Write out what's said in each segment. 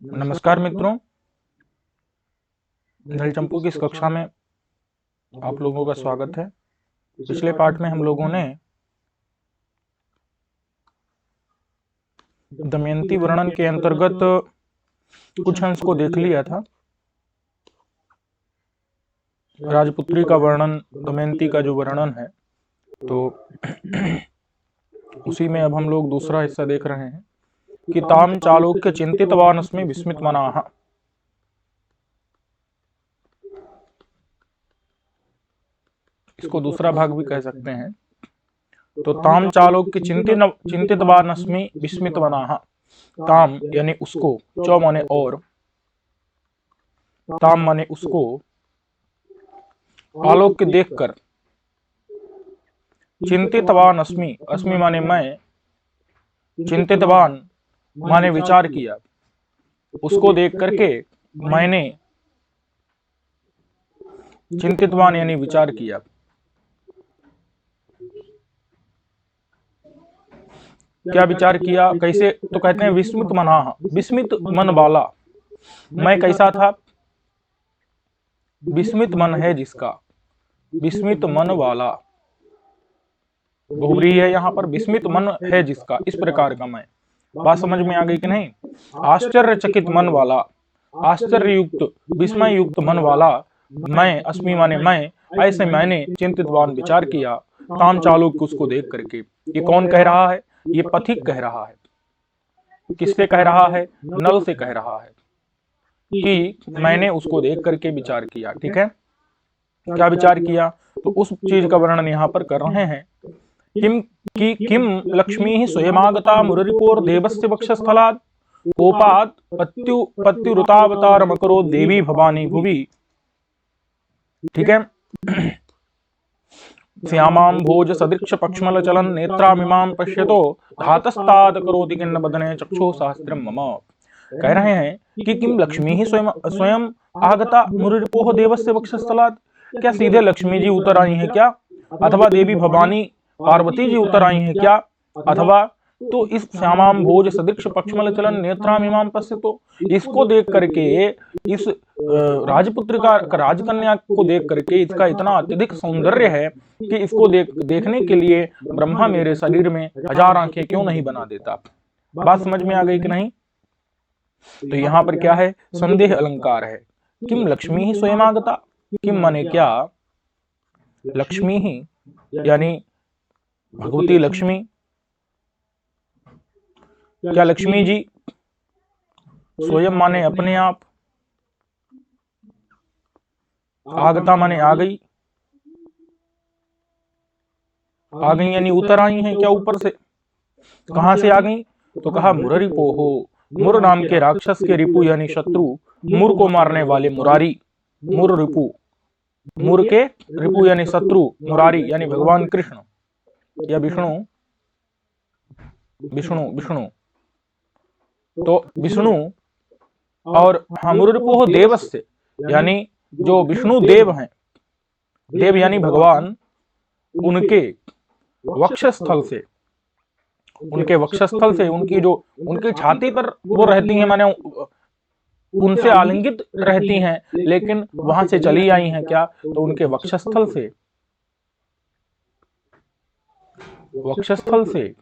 नमस्कार मित्रों, नल चंपू की इस कक्षा में आप लोगों का स्वागत है। पिछले पाठ में हम लोगों ने दमयंती वर्णन के अंतर्गत कुछ अंश को देख लिया था। राजपुत्री का वर्णन, दमयंती का जो वर्णन है, तो उसी में अब हम लोग दूसरा हिस्सा देख रहे हैं कि ताम चालोक्य चिंतितवानस्मि विस्मित मनाः। इसको दूसरा भाग भी कह सकते हैं। तो ताम चालोक्य चिंतितवानस्मि विस्मित मनाः। ताम यानी उसको, चौ माने और, ताम माने उसको, आलोक्य देखकर, चिंतितवान अस्मि, अस्मि माने मैं, चिंतितवान माने विचार किया, उसको देख करके मैंने, चिंतितवान यानी विचार किया। क्या विचार किया, कैसे? तो कहते हैं विस्मित मनाः, विस्मित मन वाला। मैं कैसा था? विस्मित मन है जिसका, विस्मित मन वाला, बहुब्रीहि है यहाँ पर, विस्मित मन है जिसका, इस प्रकार का मैं। बात समझ में आ गई कि नहीं? आश्चर्यचकित मन वाला, आश्चर्य युक्त, विस्मय युक्त मन वाला मैं, अस्मि माने मैं, ऐसे मैंने चिंतितवान विचार किया, ताम चालोक्य उसको देख करके। ये कौन कह रहा है? ये पथिक कह रहा है। किससे कह रहा है? नल से कह रहा है कि मैंने उसको देख करके विचार किया। ठीक है, क्या विचार किया? तो उस चीज का वर्णन यहाँ पर कर रहे हैं। किम लक्ष्मी स्वयमागता मुररिपोर देवस्य वक्षस्थलात् कोपात् पत्युरुतावतारमकरो देवी भवानी भुवि। ठीक है, श्यामां भोज सदृक्ष पक्ष्मल चलन नेत्रामिमां पश्यतो धातस्ताद करोति किन्न बदने चक्षु सहस्त्रम मम। कह रहे हैं कि किम लक्ष्मी ही स्वयं आगता मुररिपोह देवस्य वक्षस्थलात्। क्या सीधे लक्ष्मी जी उतर आई हैं क्या? अथवा देवी भवानी पार्वती जी उतर आई हैं क्या? अथवा तो इस श्यामाम भोज सदृक्ष पक्ष्मल चलन नेत्राम इमाम पश्यतो, इसको देख करके, इस राजपुत्र का, राजकन्या को देख करके इसका इतना अत्यधिक सौंदर्य है कि इसको देखने के लिए ब्रह्मा मेरे शरीर में 1000 आंखें क्यों नहीं बना देता। बात समझ में आ गई कि नहीं? तो यहाँ पर क्या है? संदेह अलंकार है। किम लक्ष्मी ही स्वयं आगता, किम माने क्या, लक्ष्मी ही यानी भगवती लक्ष्मी, क्या लक्ष्मी जी स्वयं माने अपने आप, आगता माने आ गई, आ गई यानी उतर आई हैं क्या ऊपर से? कहां से आ गई? तो कहा मुररिपोहो, मुर नाम के राक्षस के रिपु यानी शत्रु, मुर को मारने वाले मुरारी, मुर रिपु, मुर के रिपु यानी शत्रु, मुरारी यानी भगवान कृष्ण या विष्णु, विष्णु विष्णु, तो विष्णु और मुररिपोह देवस्य यानी जो विष्णु देव हैं, देव यानी भगवान, उनके वक्षस्थल से, उनके वक्षस्थल से, उनकी जो उनकी छाती पर वो रहती हैं, माने उनसे आलिंगित रहती हैं, लेकिन वहां से चली आई हैं क्या? तो उनके वक्षस्थल से, वक्षस्थल से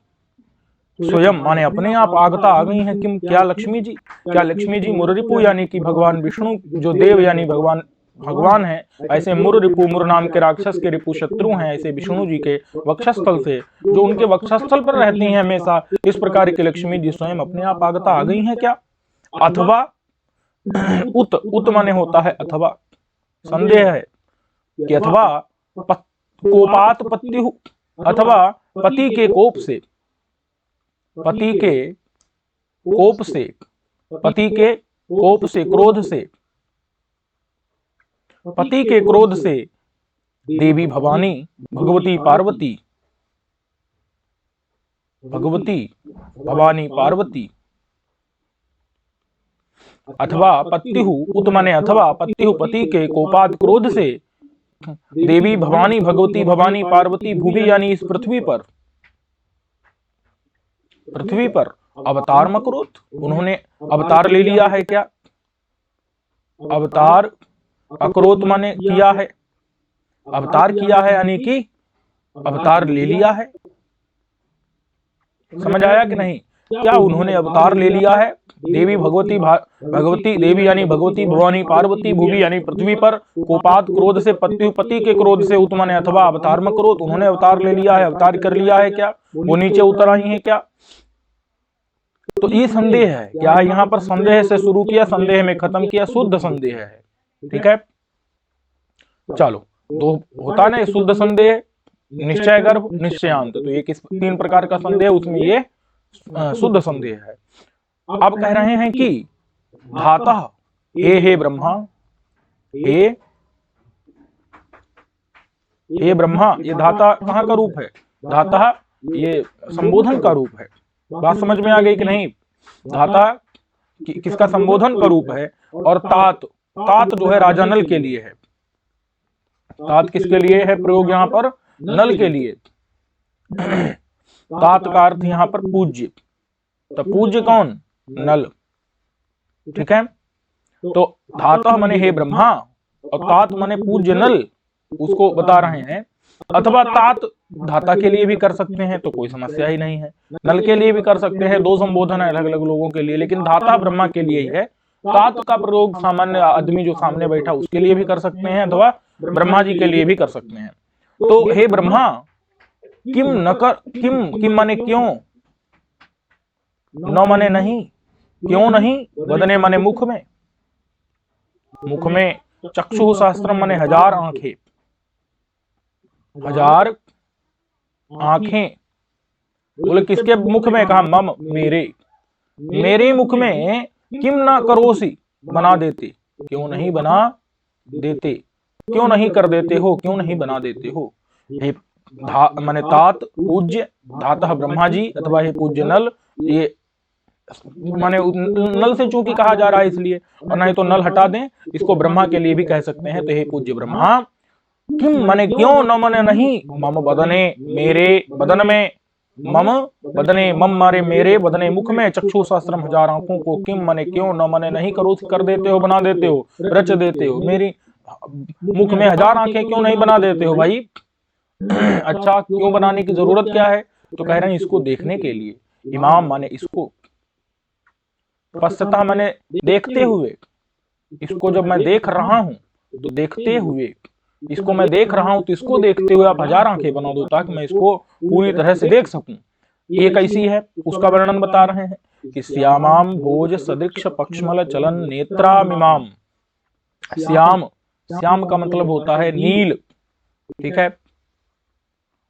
स्वयं माने अपने आप आगता आ गई हैं। किम क्या लक्ष्मी जी, क्या लक्ष्मी जी मुररिपु यानी कि भगवान विष्णु जो देव यानी भगवान है, ऐसे मुर रिपु, मुर नाम के राक्षस के रिपु शत्रु हैं, ऐसे विष्णु जी के वक्षस्थल से, जो उनके वक्षस्थल पर रहती हैं हमेशा, इस प्रकार की लक्ष्मी जी स्वयं अपने आप आगता आ गई हैं क्या? अथवा उत माने होता है अथवा, संदेह है कि अथवा कोपात पत्यु, अथवा पति के कोप से, पति के कोप से, पति के कोप से, क्रोध से, पति के क्रोध से देवी भवानी, भगवती पार्वती, भगवती भवानी पार्वती, अथवा पत्यु, उत माने अथवा पत्यु, पति के कोपात क्रोध से देवी भवानी, भगवती भवानी पार्वती भूवि यानी इस पृथ्वी पर, पृथ्वी पर अवतार मकरोत, उन्होंने अवतार ले लिया है क्या? अवतार अकरोत माने किया है, अवतार किया है यानी कि अवतार ले लिया है। समझ आया कि नहीं? क्या उन्होंने अवतार ले लिया है? देवी भगवती भगवती देवी यानी भगवती भवानी पार्वती भूमि यानी पृथ्वी पर कोपात क्रोध से पति के क्रोध से उत्मने अथवा अवतार मकरोत, उन्होंने अवतार ले लिया है, अवतार कर लिया है क्या? वो नीचे उतर आई है क्या? तो ये संदेह है। क्या यहाँ पर संदेह से शुरू किया, संदेह में खत्म किया, शुद्ध संदेह है। ठीक है, चलो दो होता ना शुद्ध संदेह, निश्चय गर्भ, निश्चयांत। तो ये किस 3 प्रकार का संदेह, उसमें ये शुद्ध संदेह है। अब कह रहे हैं कि धाता हे ब्रह्मा, हे ब्रह्मा, ये धाता कहाँ का रूप है? धाता ये संबोधन का रूप है। बात समझ में आ गई कि नहीं? धाता किसका संबोधन का रूप है। और तात, तात जो है राजा नल के लिए है। तात किसके लिए है प्रयोग यहाँ पर? नल के लिए। तात का अर्थ यहाँ पर पूज्य। तो पूज्य कौन? नल। ठीक है, तो धाता माने हे ब्रह्मा और तात माने पूज्य नल, उसको बता रहे हैं। अथवा तात धाता के लिए भी कर सकते हैं तो कोई समस्या ही नहीं है, नल के लिए भी कर सकते हैं, 2 संबोधन है अलग अलग लोगों के लिए, लेकिन धाता ब्रह्मा के लिए ही है। तात का प्रयोग सामान्य आदमी जो सामने बैठा उसके लिए भी कर सकते हैं अथवा ब्रह्मा जी के लिए भी कर सकते हैं। तो हे ब्रह्मा, किम न कर, किम माने क्यों, न माने नहीं, क्यों नहीं, वदने माने मुख में, मुख में, चक्षु सहस्त्रम माने 1000 आंखें, 1000 आंखें। बोले किसके मुख में? कहा मम, मेरे मुख में किम ना करोसी, बना देते, क्यों नहीं बना देते, क्यों नहीं कर देते हो, क्यों नहीं बना देते हो। हे माने तात पूज्य, धाता ब्रह्मा जी अथवा हे पूज्य नल, ये माने नल से चूंकि कहा जा रहा है इसलिए, और नहीं तो नल हटा दें, इसको ब्रह्मा के लिए भी कह सकते हैं। तो हे पूज्य ब्रह्मा, किम माने क्यों, न माने नहीं, मम बदने, मेरे बदन में, मम बदने, मम मारे मेरे बदने, मुख में, चक्षु सहस्त्रम 1000 आंखों को, किम माने क्यों, न माने नहीं, करो कर देते हो, बना देते हो, रच देते हो, मेरी मुख में 1000 आंखें क्यों नहीं बना देते हो भाई। अच्छा, क्यों बनाने की जरूरत क्या है? तो कह रहे हैं इसको देखने के लिए, इमाम माने इसको, पश्चात माने देखते हुए, इसको जब मैं देख रहा हूं तो देखते हुए, इसको मैं देख रहा हूं तो इसको देखते हुए आप 1000 आंखें बना दो ताकि मैं इसको पूरी तरह से देख सकूं। ये कैसी है उसका वर्णन बता रहे हैं कि श्यामाम भोज सदृक्ष पक्ष्मल चलन नेत्रामिमाम। श्याम, श्याम का मतलब होता है नील। ठीक है,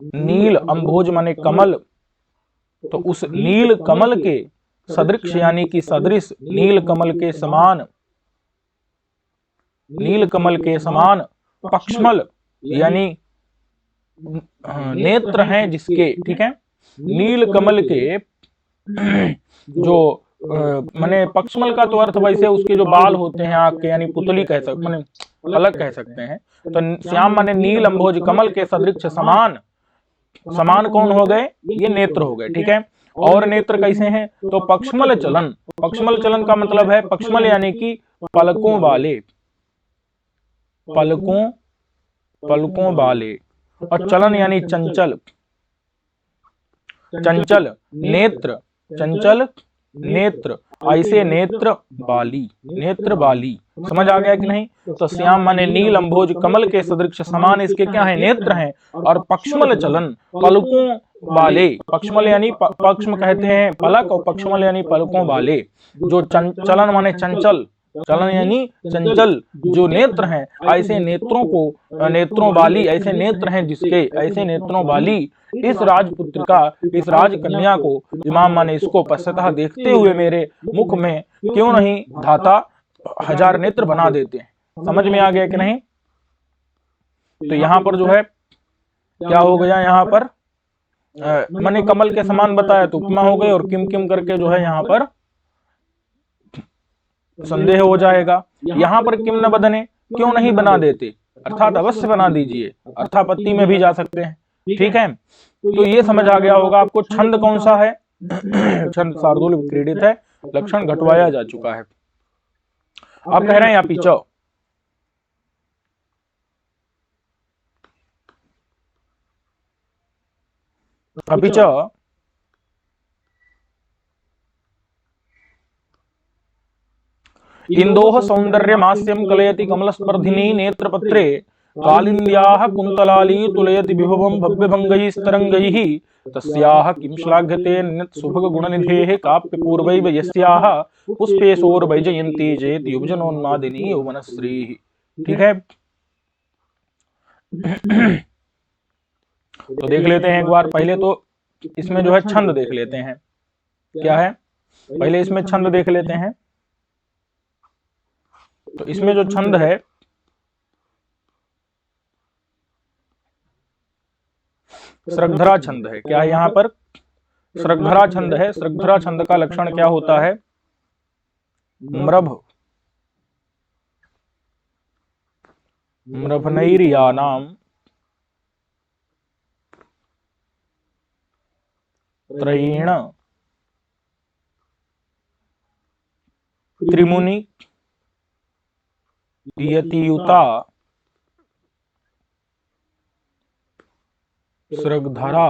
नील, अंभोज माने कमल, तो उस नील कमल के सदृक्ष यानी कि सदृश, नील कमल के समान, नील कमल के समान, पक्ष्मल यानी नेत्र हैं जिसके, ठीक है, नील कमल के जो माने पक्ष्मल का तो अर्थ वैसे उसके जो बाल होते हैं आंख के, यानी पुतली कह सकते, माने अलग कह सकते हैं। तो श्याम माने नील अंभोज कमल के सदृक्ष समान, समान कौन हो गए? ये नेत्र हो गए। ठीक है, और नेत्र कैसे हैं? तो पक्ष्मल चलन, पक्ष्मल चलन का मतलब है पक्ष्मल यानी कि पलकों वाले, पलकों वाले, और चलन यानी चंचल, चंचल नेत्र, चंचल नेत्र, ऐसे नेत्र बाली, नेत्र बाली। समझ आ गया कि नहीं? तो श्याम माने नील अंभोज कमल के सदृक्ष समान इसके क्या है? नेत्र हैं। और पक्ष्मल चलन, पलकों वाले, पक्ष्मल यानी पक्ष्म कहते हैं पलक, और पक्ष्मल यानी पलकों वाले, जो चलन माने चंचल, चलन यानी चंचल जो नेत्र हैं, ऐसे नेत्रों को, नेत्रों वाली, ऐसे नेत्र हैं जिसके, ऐसे नेत्रों वाली इस राजपुत्र का, इस राजकन्या को, इमाम माने इसको पश्चात देखते हुए मेरे मुख में क्यों नहीं धाता 1000 नेत्र बना देते हैं। समझ में आ गया कि नहीं? तो यहां पर जो है क्या हो गया, यहां पर मैंने कमल के समान बताया तो उपमा हो गई, और किम किम करके जो है यहां पर संदेह हो जाएगा। यहां पर किम न बदने, क्यों नहीं बना देते, अर्थात अवश्य बना दीजिए, अर्थापत्ति में भी जा सकते हैं। ठीक है, तो ये समझ आ गया होगा आपको। छंद कौन सा है? छंद शार्दूल विक्रीडित है, लक्षण घटवाया जा चुका है। अब कह रहे हैं यहाँ पीछे अपि च इंदोः सौन्दर्यमास्यं कलयति कमलस्पर्धिनी नेत्रपत्रे कालिन्द्याः कुन्तलाली तुलयति विभवं भव्यभङ्गैस्तरङ्गैः तस्याः किं श्लाघ्यते सुभगगुणनिधेः काप्यपूर्वैव यस्याः पुष्पेशोर्वैजयन्ती जयति युवजनोन्मादिनी यौवनश्रीः। ठीक है, तो देख लेते हैं एक बार। पहले तो इसमें जो है छंद देख लेते हैं, क्या है, पहले इसमें छंद देख लेते हैं। तो इसमें जो छंद है श्रगधरा छंद है। क्या है यहाँ पर? श्रगधरा छंद है। श्रगधरा छंद का लक्षण क्या होता है? म्रभ म्रभनैर्यानां त्रयेण त्रिमुनि यतियुता श्रगधरा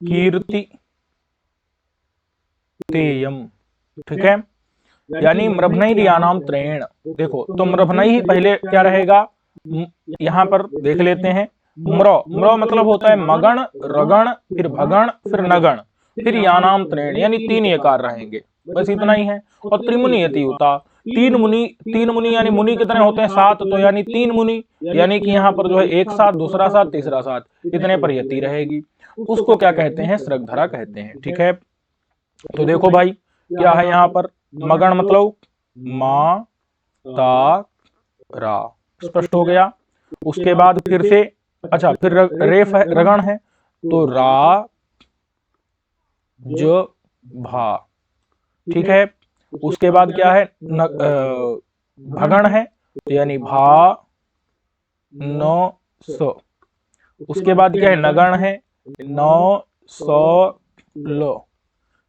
कीर्ति तेयम। ठीक है, यानी मृभनैर्यानाम त्रयेण। देखो तो मृभनैः ही पहले क्या रहेगा, यहां पर देख लेते हैं। म्र म्र मतलब होता है मगण, रगण, फिर भगण, फिर नगण, फिर यानाम त्रयेण, यानी 3 यकार रहेंगे, बस इतना ही है। और त्रिमुनि यतियुता, 3 मुनि यानी मुनि कितने होते हैं? 7, तो यानी 3 मुनि, यानी कि यहाँ पर जो है एक साथ, दूसरा साथ, तीसरा साथ, इतने पर यति रहेगी। उसको क्या कहते हैं? श्रगधरा कहते हैं। ठीक है, तो देखो भाई क्या है यहाँ पर, मगण मतलब मा ता रा, स्पष्ट हो गया। उसके बाद फिर से अच्छा, फिर रेफ है, रगण है, तो रा ज भा। ठीक है, उसके बाद क्या है, भगण है, तो यानी भा न स। उसके बाद क्या है, नगण है, न स ल।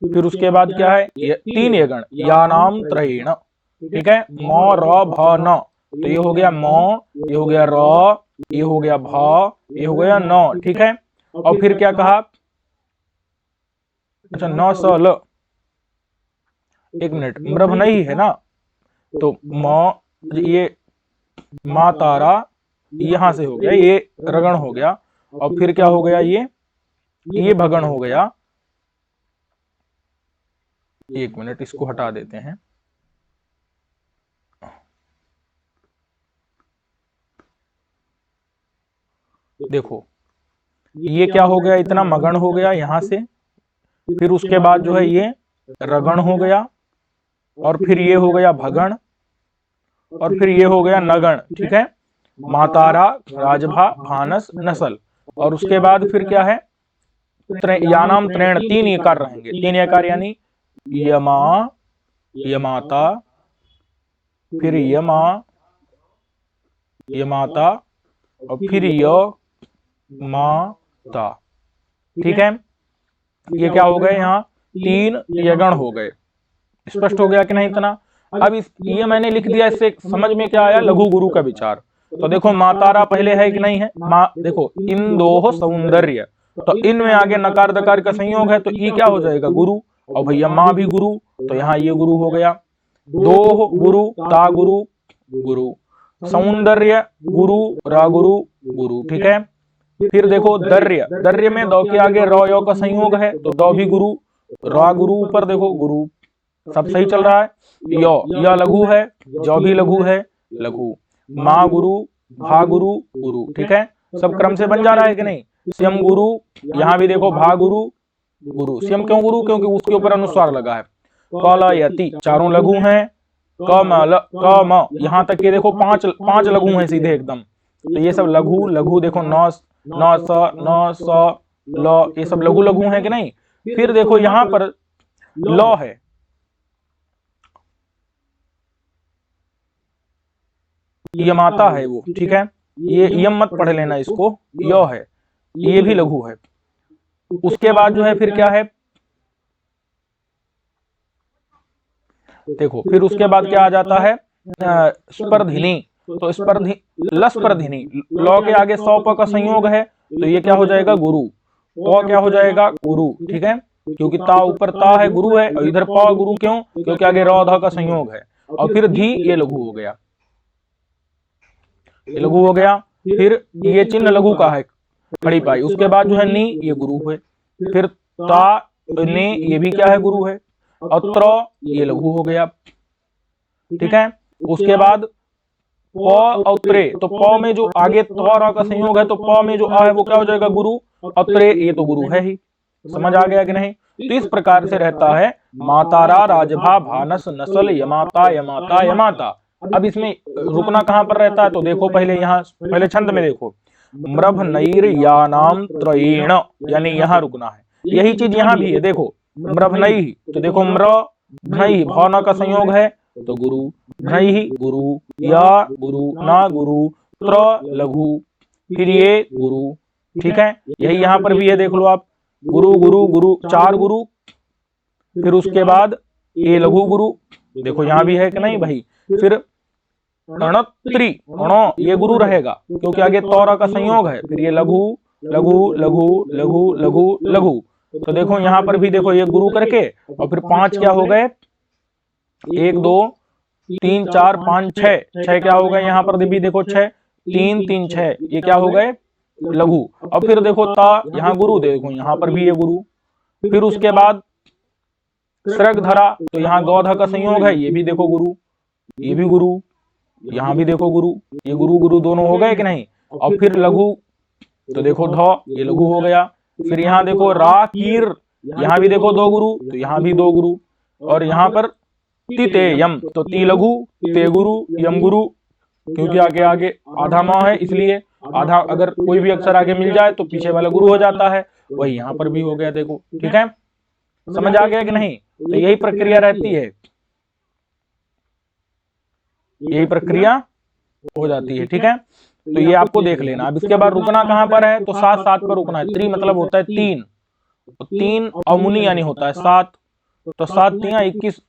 फिर उसके बाद क्या है, 3 यगण, यानाम त्रयेण। ठीक है, म र भ न, तो ये हो गया म, ये हो गया र, ये हो गया भ, ये हो गया न। ठीक है, और फिर क्या कहा, अच्छा न स ल, एक मिनट, मृभ नहीं है ना, तो म, ये मा तारा यहां से हो गया, ये रगण हो गया, और फिर क्या हो गया, ये भगण हो गया। एक मिनट, इसको हटा देते हैं। देखो ये क्या हो गया, इतना मगन हो गया यहां से, फिर उसके बाद जो है ये रगण हो गया, और फिर ये हो गया भगण, और फिर ये हो गया नगण। ठीक है, मातारा, राजभा, भानस, नसल, और उसके बाद फिर क्या है, यानाम त्रैण, 3 यकार रहेंगे। 3 यकार यानी यमा, यमाता, फिर यमा, यमाता, और फिर य माता। ठीक है, ये क्या हो गए, यहाँ 3 यगण हो गए। स्पष्ट हो गया कि नहीं इतना? अब ये मैंने लिख दिया, इससे समझ में क्या आया, लघु गुरु का विचार। तो देखो मातारा पहले है कि नहीं है, देखो इंदोह सौंदर्य, तो इन में आगे नकार दकार का संयोग है, तो ये क्या हो जाएगा, गुरु। और भैया माँ भी गुरु, तो यहाँ ये गुरु हो गया। दोह गुरु, ता गुरु, गुरु, सौंदर्य गुरु, रा गुरु, गुरु। ठीक है, फिर देखो दर्य, दर्य में दो के आगे र यो का संयोग है, तो दो भी गुरु, रा गुरु, ऊपर देखो गुरु, सब सही चल रहा है। यो, यह लघु है, जो भी लघु है, लघु, माँ गुरु, भा गुरु, गुरु। ठीक है, सब क्रम से बन जा रहा है कि नहीं। स्यम गुरु, यहां भी देखो भा गुरु, गुरु। स्यम क्यों गुरु? क्योंकि उसके ऊपर अनुस्वार लगा है। कल यति, चारों लघु हैं। क म, यहां तक के देखो 5 लघु हैं सीधे एकदम, तो ये सब लघु लघु देखो, न स ल, ये सब लघु लघु हैं कि नहीं। फिर देखो यहां पर ल है, यमाता है वो, ठीक है, ये यम मत पढ़ लेना इसको, य है, ये भी लघु है। उसके बाद जो है फिर क्या है, देखो फिर उसके बाद क्या आ जाता है, स्पर्धिनी। तो स्पर्धि लस्पर्धिनी, लौ के आगे सौ प का संयोग है, तो ये क्या हो जाएगा, गुरु। प क्या हो जाएगा, गुरु, ठीक है, क्योंकि ता ऊपर ता है, गुरु है, और इधर प गुरु क्यों, क्योंकि आगे रौ ध का संयोग है। और फिर धी, ये लघु हो गया, ये लघु हो गया। फिर ये चिन्ह लघु का है, खड़ी पाई। उसके बाद जो है नी, ये गुरु है। फिर ता ने, ये भी क्या है, गुरु है। अत्र, ये लघु हो गया, ठीक है। उसके बाद प औत्रे, तो प में जो आगे त्वरा का संयोग है, तो प में जो आ है वो क्या हो जाएगा, गुरु। औत्रे, ये तो गुरु है ही। समझ आ गया कि नहीं। तो इस प्रकार से रहता है मातारा, राजभा, भानस, नसल, यमाता, यमाता, यमाता। अब इसमें रुकना कहां पर रहता है, तो देखो पहले यहाँ, पहले छंद में देखो, म्रभ नैर यानाम त्रयेण, यानी यहाँ रुकना है। यही चीज यहाँ भी है, देखो म्रभ नई, तो देखो म्र भ्रई, भावना का संयोग है, तो गुरु, भ्रई गुरु, या गुरु, ना गुरु, त्र लघु, फिर ये गुरु, ठीक है। यही यहाँ पर भी है, देख लो आप, गुरु गुरु गुरु, चार गुरु। फिर उसके बाद ये लघु गुरु, देखो यहाँ भी है कि नहीं भाई। फिर अणत्री, ये गुरु रहेगा क्योंकि आगे तौरा का संयोग है। फिर ये लघु लघु लघु लघु लघु लघु, तो देखो यहाँ पर भी देखो ये गुरु करके, और फिर पांच क्या हो गए, 1 2 3 4 5 6, छह क्या हो गए यहाँ पर भी देखो, 6 3 3 6, ये क्या हो गए, लघु। अब फिर देखो ता, यहाँ गुरु, देखो यहाँ पर भी ये गुरु। फिर उसके बाद सृग धरा, तो यहाँ गौध का संयोग है, ये भी देखो गुरु, ये भी गुरु, यहाँ भी देखो गुरु, ये गुरु गुरु दोनों हो गए कि नहीं। और फिर लघु, तो देखो ध, ये लघु हो गया। फिर यहाँ देखो रा कीर, यहाँ भी देखो 2 गुरु, तो यहाँ भी 2 गुरु। और यहाँ पर ति ते यम, तो ती लघु, ते गुरु, यम गुरु, क्योंकि आगे आगे आधा माह है, इसलिए आधा अगर कोई भी अक्षर आगे मिल जाए तो पीछे वाला गुरु हो जाता है। वही यहाँ पर भी हो गया, देखो, ठीक है। समझ आ गया कि नहीं। तो यही प्रक्रिया रहती है, यही प्रक्रिया हो जाती है, ठीक है। तो ये आपको देख लेना। अब इसके बाद रुकना कहां पर है, तो 7 7 पर रुकना है। त्रि मतलब होता है 3, तो 3 अमुनि यानी होता है 7, तो 7 3 21,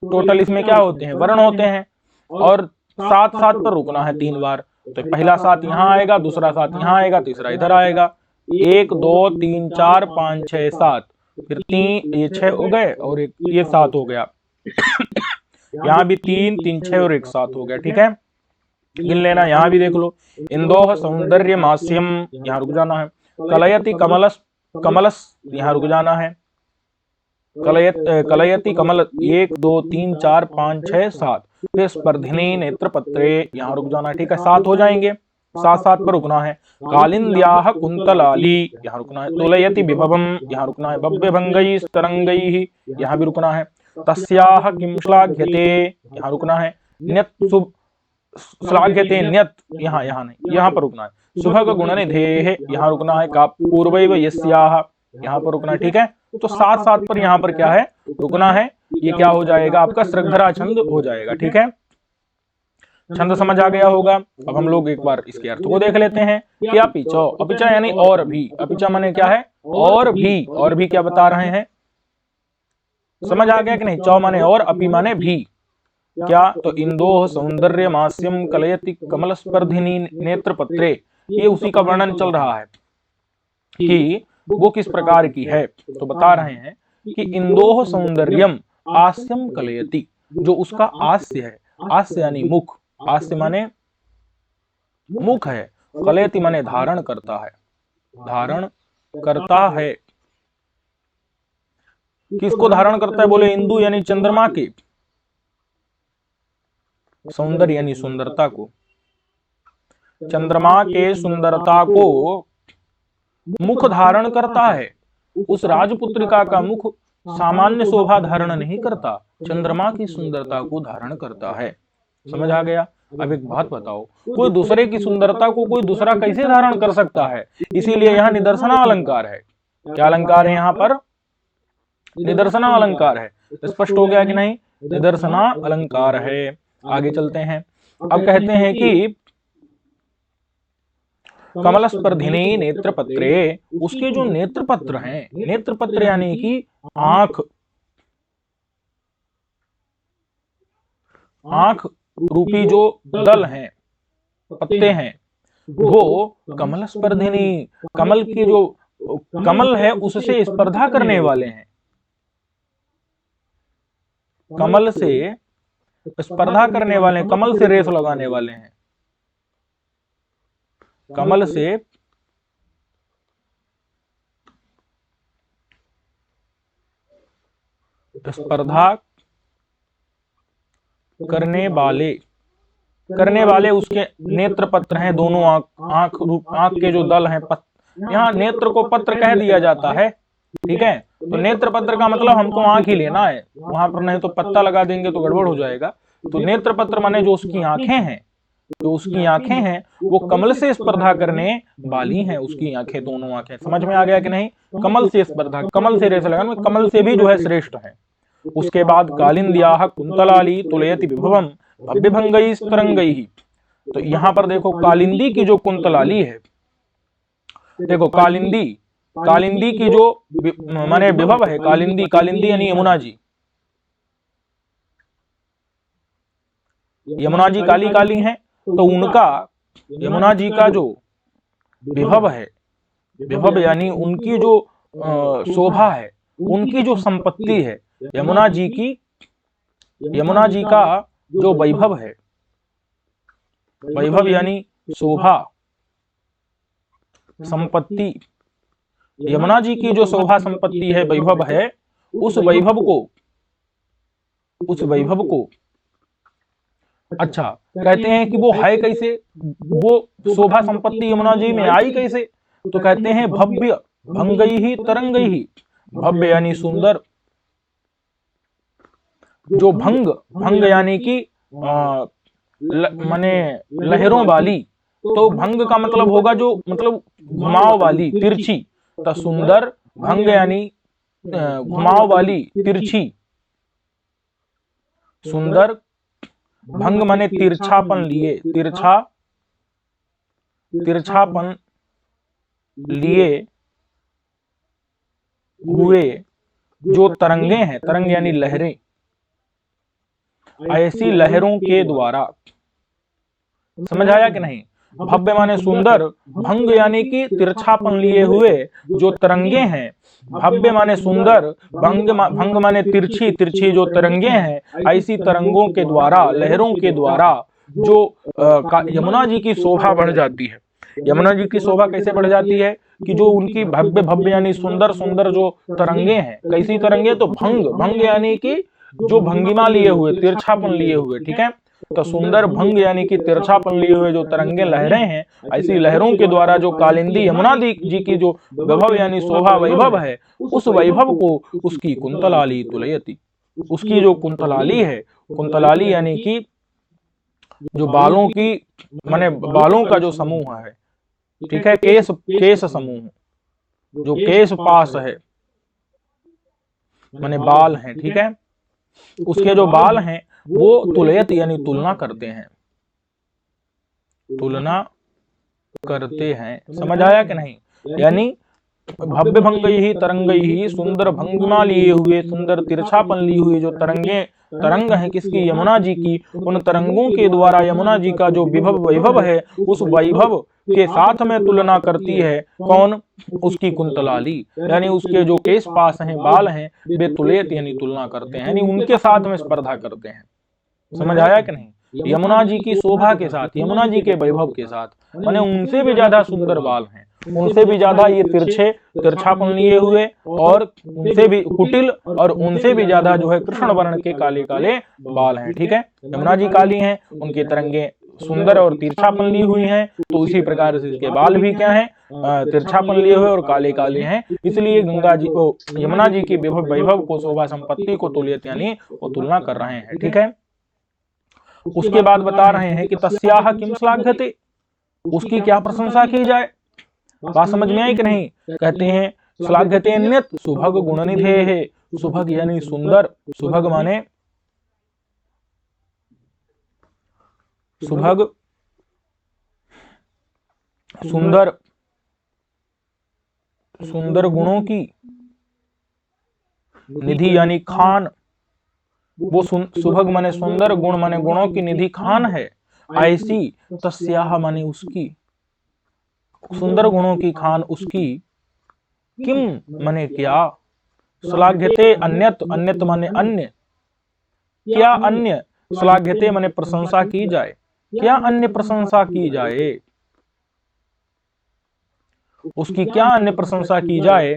टोटल इसमें क्या होते हैं, वर्ण होते हैं। और 7 7 पर रुकना है 3 बार। तो पहला 7 यहाँ आएगा, दूसरा 7 यहाँ आएगा, तीसरा इधर आएगा। 1 2 3 4 5 6 7, फिर 3, ये 6 हो गए, और एक ये 7 हो गया। यहाँ भी 3 3 6 और 1 7 हो गया, ठीक है। गिन लेना। यहाँ भी देख लो, इंदोह सौंदर्य मास्यम, यहाँ रुक जाना है। कलयति कमलस, कमलस, यहाँ रुक जाना है। कलयति कमल, 1 2 3 4 5 6 7। फिर स्पर्धिनी नेत्रपत्रे, यहाँ रुक जाना है, ठीक है। 7 हो जाएंगे, 7 7 पर रुकना है। कालिंद्याह कुंतलाली, यहाँ रुकना है। तुलयति विभवम, यहाँ रुकना है। भव्य भंगई तरंगई, यहाँ भी रुकना है। तस्याह किम श्लाघ्यते, यहाँ रुकना है। न्यत शुभ श्लाघ्यते न्यत, यहाँ नहीं, यहाँ पर रुकना है। सुभग गुणनिधेः, यहाँ रुकना है। का पूर्वैव यस्याः, यहाँ पर रुकना है, ठीक है। तो 7 7 पर यहाँ पर क्या है, रुकना है। ये क्या हो जाएगा, आपका सृगधरा छंद हो जाएगा, ठीक है। छंद समझ आ गया होगा। अब हम लोग एक बार इसके अर्थ को देख लेते हैं कि अपिचो, अपिचा यानी और भी, अपिचा माने क्या है, और भी क्या बता रहे हैं, समझ आ गया कि नहीं। चौ माने और, अपि माने भी, क्या, तो इंदोह सौंदर्य मास्यम कलयति कमल स्पर्धिनी नेत्रपत्रे, ये उसी का वर्णन चल रहा है कि वो किस प्रकार की है। तो बता रहे हैं कि इंदोह सौंदर्यम आस्यम कलयति, जो उसका आस्य है, आस्य यानी मुख, आस्य माने मुख है, कलयति माने धारण करता है, धारण करता है। किसको धारण करता है, बोले इंदु यानी चंद्रमा के, सौंदर्य यानी सुंदरता को, चंद्रमा के सुंदरता को मुख धारण करता है। उस राजपुत्रिका का मुख सामान्य शोभा धारण नहीं करता, चंद्रमा की सुंदरता को धारण करता है। समझ आ गया। अब एक बात बताओ, कोई दूसरे की सुंदरता को कोई दूसरा कैसे धारण कर सकता है। इसीलिए यहाँ निदर्शना अलंकार है। क्या अलंकार है यहाँ पर, निदर्शना अलंकार है। स्पष्ट हो गया कि नहीं, निदर्शना अलंकार है। आगे चलते हैं। अब कहते हैं कि कमलस्पर्धिनी नेत्रपत्रे, उसके जो नेत्रपत्र हैं, नेत्रपत्र यानी कि आंख, आंख रूपी जो दल हैं, पत्ते हैं, वो कमलस्पर्धिनी, कमल की जो कमल है उससे स्पर्धा करने वाले हैं, कमल से स्पर्धा करने वाले, कमल से रेस लगाने वाले हैं, कमल से स्पर्धा करने वाले उसके नेत्र पत्र हैं, दोनों आंख के जो दल हैं, यहाँ नेत्र को पत्र कह दिया जाता है, ठीक है। तो नेत्र पत्र का मतलब हमको आंख ही लेना है, वहां पर नहीं तो पत्ता लगा देंगे तो गड़बड़ हो जाएगा। तो नेत्र पत्र माने जो उसकी आंखें हैं, जो उसकी आंखें हैं वो कमल से स्पर्धा करने वाली हैं, उसकी आंखें, दोनों आंखें। समझ में आ गया कि नहीं? कमल से स्पर्धा, कमल से रेस लगाना, कमल से भी जो है श्रेष्ठ है। उसके बाद कालिंद्याः कुंतलाली तुलयति विभवम भव्यभंगैः तरंगैः। तो यहां पर देखो कालिंदी की जो कुंतलाली है, देखो कालिंदी की जो माने विभव है, कालिंदी यानी यमुना जी, यमुना जी काली काली हैं, तो उनका, यमुना जी का जो विभव है, विभव यानी उनकी जो शोभा है, उनकी जो संपत्ति है, यमुना जी का जो वैभव है, वैभव यानी शोभा, संपत्ति, यमुना जी की जो शोभा संपत्ति है, वैभव है, उस वैभव को अच्छा कहते हैं कि वो है कैसे, वो शोभा संपत्ति यमुना जी में आई कैसे? तो कहते हैं भव्य भंगैः तरंगैः। भव्य यानी सुंदर, जो भंग यानी कि माने लहरों वाली, तो भंग का मतलब होगा जो मतलब घुमाव वाली, तिरछी। तो सुंदर, भंग यानी घुमाव वाली, तिरछी, सुंदर, भंग माने तिरछापन लिए, तिरछापन लिए हुए जो तरंगे हैं, तरंग यानी लहरें, ऐसी लहरों के द्वारा, समझ आया कि नहीं? भव्य माने सुंदर, भंग यानी कि तिरछापन लिए हुए जो तरंगे हैं, भव्य माने सुंदर, भंग माने तिरछी जो तरंगे हैं, ऐसी तरंगों के द्वारा, लहरों के द्वारा जो यमुना जी की शोभा बढ़ जाती है। यमुना जी की शोभा कैसे बढ़ जाती है कि जो उनकी भव्य यानी सुंदर जो तरंगे हैं, कैसी तरंगे? तो भंग यानी कि जो भंगिमा लिए हुए, तिरछापन लिए हुए, ठीक है। तो सुंदर भंग यानी कि तिरछापन लिए हुए जो तरंगे, लहरें हैं, ऐसी लहरों के द्वारा जो कालिंदी यमुना जी की जो वैभव यानी शोभा, वैभव है, उस वैभव को उसकी कुंतलाली तुलयति, उसकी जो कुंतलाली है, कुंतलाली यानी कि जो बालों की माने बालों का जो समूह है, ठीक है, केश समूह, जो केश पास है माने बाल हैं, ठीक है, उसके जो बाल हैं वो तुलयत यानी तुलना करते हैं, तुलना करते हैं। समझ आया कि नहीं? यानी भव्य भंगैः तरंगैः, सुंदर भंगिमा लिए हुए, सुंदर तिरछापन ली हुई जो तरंग है किसकी? यमुना जी की। उन तरंगों के द्वारा यमुना जी का जो वैभव है, उस वैभव के साथ में तुलना करती है कौन? उसकी कुंतलाली, यानी उसके जो केश पास हैं, बाल हैं, वे तुलयत यानी तुलना करते हैं, यानी उनके साथ में स्पर्धा करते हैं। समझ आया कि नहीं? यमुना जी की शोभा के साथ, यमुना जी के वैभव के साथ, माने उनसे भी ज्यादा सुंदर बाल हैं, उनसे भी ज्यादा ये तिरछापन लिए हुए, और उनसे भी कुटिल, और उनसे भी ज्यादा जो है कृष्ण वर्ण के काले काले बाल हैं, ठीक है। यमुना जी काली हैं, उनके तरंगे सुंदर और तिरछापन ली हुई हैं, तो उसी प्रकार से इसके बाल भी क्या हैं? तिरछापन लिए हुए और काले काले हैं। इसलिए गंगा जी को, यमुना जी की वैभव को, शोभा संपत्ति को तुल्यत यानी वो तुलना कर रहे हैं, ठीक है। उसके बाद बता रहे हैं कि तस्याह किम श्लाघ्यते, उसकी क्या प्रशंसा की जाए। बात समझ में आई कि नहीं? कहते हैं श्लाघ्यते अन्यत् सुभग गुणनिधेः, सुभग यानी सुंदर, सुभग माने सुभग, सुंदर, सुंदर गुणों की, निधि यानी खान, वो सुभग माने सुंदर, गुण माने गुणों की निधि खान है। ऐसी तस्याह माने उसकी, सुंदर गुणों की खान उसकी, किम माने क्या, श्लाघ्यते अन्यत, अन्यत माने अन्य, क्या अन्य, श्लाघ्यते माने प्रशंसा की जाए, क्या अन्य प्रशंसा की जाए, उसकी क्या अन्य प्रशंसा की जाए।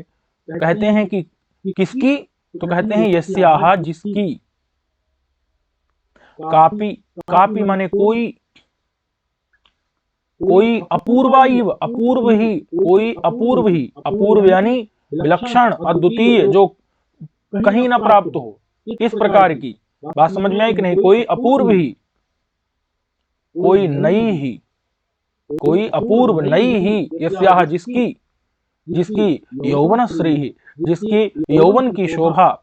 कहते हैं कि किसकी, तो कहते हैं यस्याहा जिसकी, कापी, कापी माने कोई, कोई अपूर्वा इव, अपूर्व ही, कोई अपूर्व ही, अपूर्व यानी विलक्षण, अद्वितीय, जो कहीं ना प्राप्त हो, इस प्रकार की बात समझ में आई कि नहीं। कोई अपूर्व ही, कोई नई ही, कोई अपूर्व नई ही, यस्याह जिसकी, जिसकी यौवन श्री ही, जिसकी यौवन की शोभा,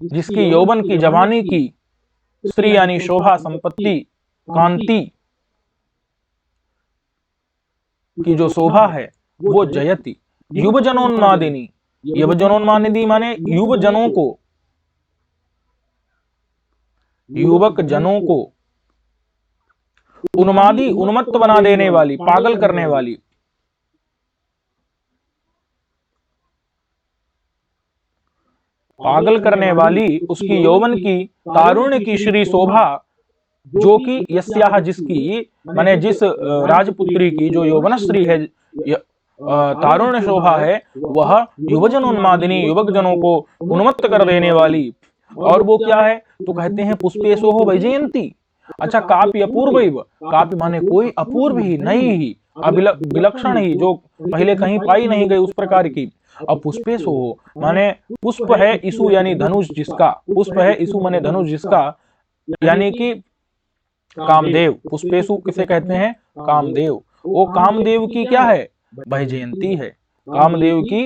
जिसकी यौवन की जवानी की, श्री यानी शोभा, संपत्ति, कांति की जो शोभा है वो जयति, युवजनोन्मादिनी, युवजनोन्मादिनी माने युवजनों को, युवक जनों को उन्मादी, उन्मत्त बना देने वाली, पागल करने वाली, पागल करने वाली उसकी यौवन की, तारुण्य की श्री शोभा, जो कि यस्याह जिसकी, माने जिस राजपुत्री की जो यौवन श्री है, तारुण्य शोभा है, वह युवजनोन्मादिनी, युवक जनों को उन्मत्त कर देने वाली। और वो क्या है, तो कहते हैं पुष्पेशोह वैजयंती। अच्छा, कापि अपूर्व, कापि माने कोई अपूर्व ही, नई ही, विलक्षण ही, जो पहले कहीं पाई नहीं गई, उस प्रकार की। अब पुष्पेशोह माने पुष्प है, इशु यानी धनुष जिसका, पुष्प है इशु माने धनुष जिसका, यानी कि कामदेव। पुष्पेशु किसे कहते हैं, कामदेव। वो कामदेव की क्या है, वैजयंती है, कामदेव की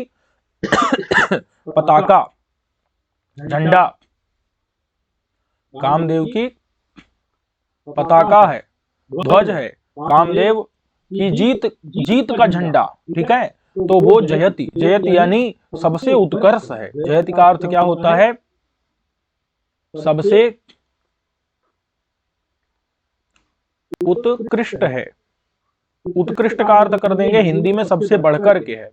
पताका, झंडा, कामदेव की पताका है, ध्वज है, कामदेव की जीत, जीत का झंडा, ठीक है। तो वो जयति, जयति यानी सबसे उत्कर्ष है। जयति का अर्थ क्या होता है, सबसे उत्कृष्ट है। उत्कृष्ट का अर्थ कर देंगे हिंदी में सबसे बढ़कर के है,